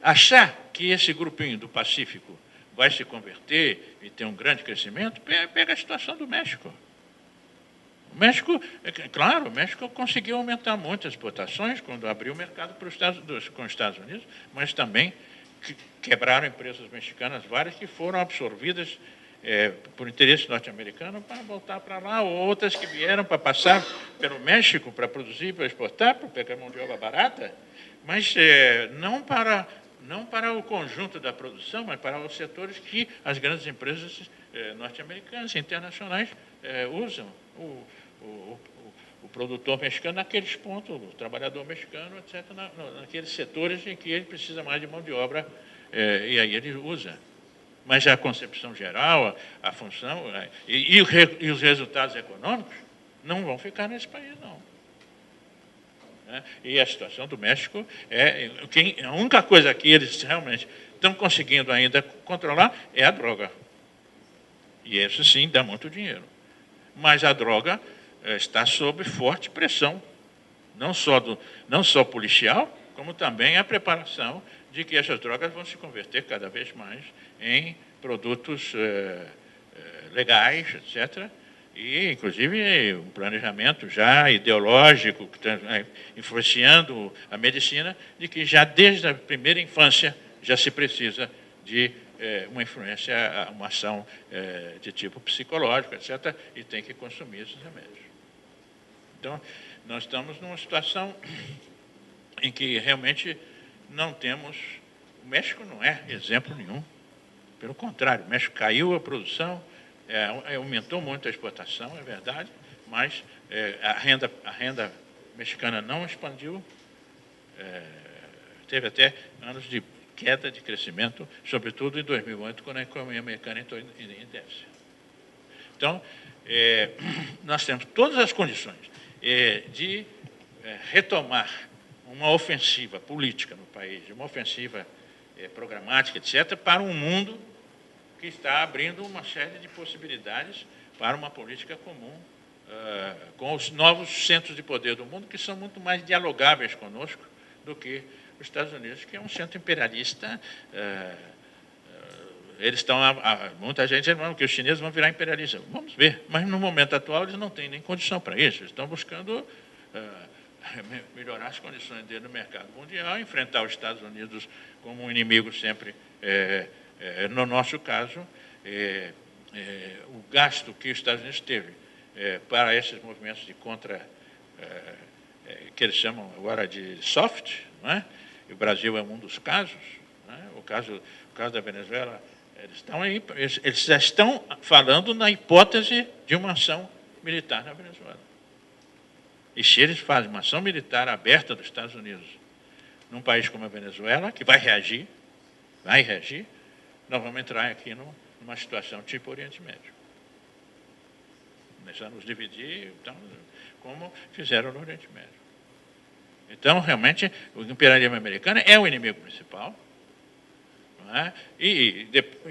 achar que esse grupinho do Pacífico vai se converter e ter um grande crescimento, pega a situação do México. O México, claro, o México conseguiu aumentar muito as exportações quando abriu o mercado com os Estados Unidos, mas também quebraram empresas mexicanas várias que foram absorvidas por interesse norte-americano para voltar para lá, ou outras que vieram para passar pelo México para produzir, para exportar, para pegar mão de obra barata, mas não para o conjunto da produção, mas para os setores que as grandes empresas norte-americanas e internacionais usam. O produtor mexicano naqueles pontos, o trabalhador mexicano, etc., naqueles setores em que ele precisa mais de mão de obra, e aí ele usa. Mas a concepção geral, a função e os resultados econômicos não vão ficar nesse país, não. E a situação do México a única coisa que eles realmente estão conseguindo ainda controlar é a droga. E isso sim dá muito dinheiro. Mas a droga está sob forte pressão, não só policial, como também a preparação de que essas drogas vão se converter cada vez mais em produtos legais, etc., e, inclusive, um planejamento já ideológico, que está influenciando a medicina, de que já desde a primeira infância já se precisa de uma influência, uma ação de tipo psicológico, etc., e tem que consumir esses remédios. Então, nós estamos numa situação em que realmente não temos... O México não é exemplo nenhum. Pelo contrário, o México caiu a produção, aumentou muito a exportação, é verdade, mas a renda mexicana não expandiu, teve até anos de queda de crescimento, sobretudo em 2008, quando a economia americana entrou em déficit. Então, nós temos todas as condições de retomar uma ofensiva política no país, uma ofensiva programática, etc., para um mundo que está abrindo uma série de possibilidades para uma política comum, com os novos centros de poder do mundo, que são muito mais dialogáveis conosco do que os Estados Unidos, que é um centro imperialista. Eles estão... muita gente diz que os chineses vão virar imperialistas. Vamos ver, mas no momento atual eles não têm nem condição para isso. Eles estão buscando melhorar as condições dele no mercado mundial, enfrentar os Estados Unidos como um inimigo sempre... no nosso caso, o gasto que os Estados Unidos teve para esses movimentos de que eles chamam agora de soft, não é? E o Brasil é um dos casos, não é? O caso da Venezuela, eles já estão falando na hipótese de uma ação militar na Venezuela. E se eles fazem uma ação militar aberta dos Estados Unidos num país como a Venezuela, que vai reagir, nós vamos entrar aqui numa situação tipo Oriente Médio. começar a nos dividir, então, como fizeram no Oriente Médio. Então, realmente, o imperialismo americano é o inimigo principal, não é? E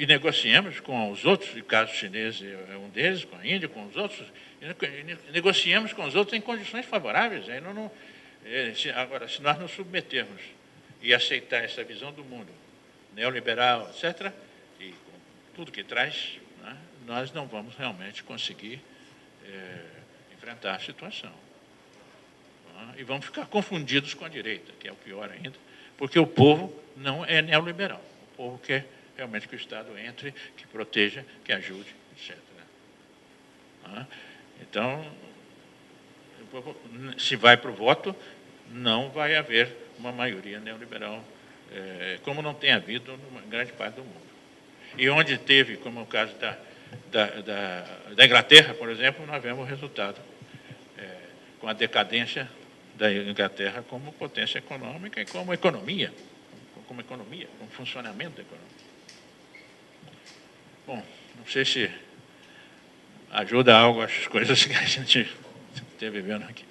negociamos com os outros, o caso chinês é um deles, com a Índia, com os outros, e negociamos com os outros em condições favoráveis. Aí agora, se nós nos submetermos e aceitar essa visão do mundo neoliberal, etc., e com tudo que traz, né, nós não vamos realmente conseguir enfrentar a situação. E vamos ficar confundidos com a direita, que é o pior ainda, porque o povo não é neoliberal. O povo quer realmente que o Estado entre, que proteja, que ajude, etc. Então, se vai para o voto, não vai haver uma maioria neoliberal, como não tem havido numa grande parte do mundo. E onde teve, como é o caso da Inglaterra, por exemplo, nós vemos o resultado, com a decadência da Inglaterra como potência econômica e como economia, como funcionamento da economia. Bom, não sei se ajuda algo as coisas que a gente está vivendo aqui.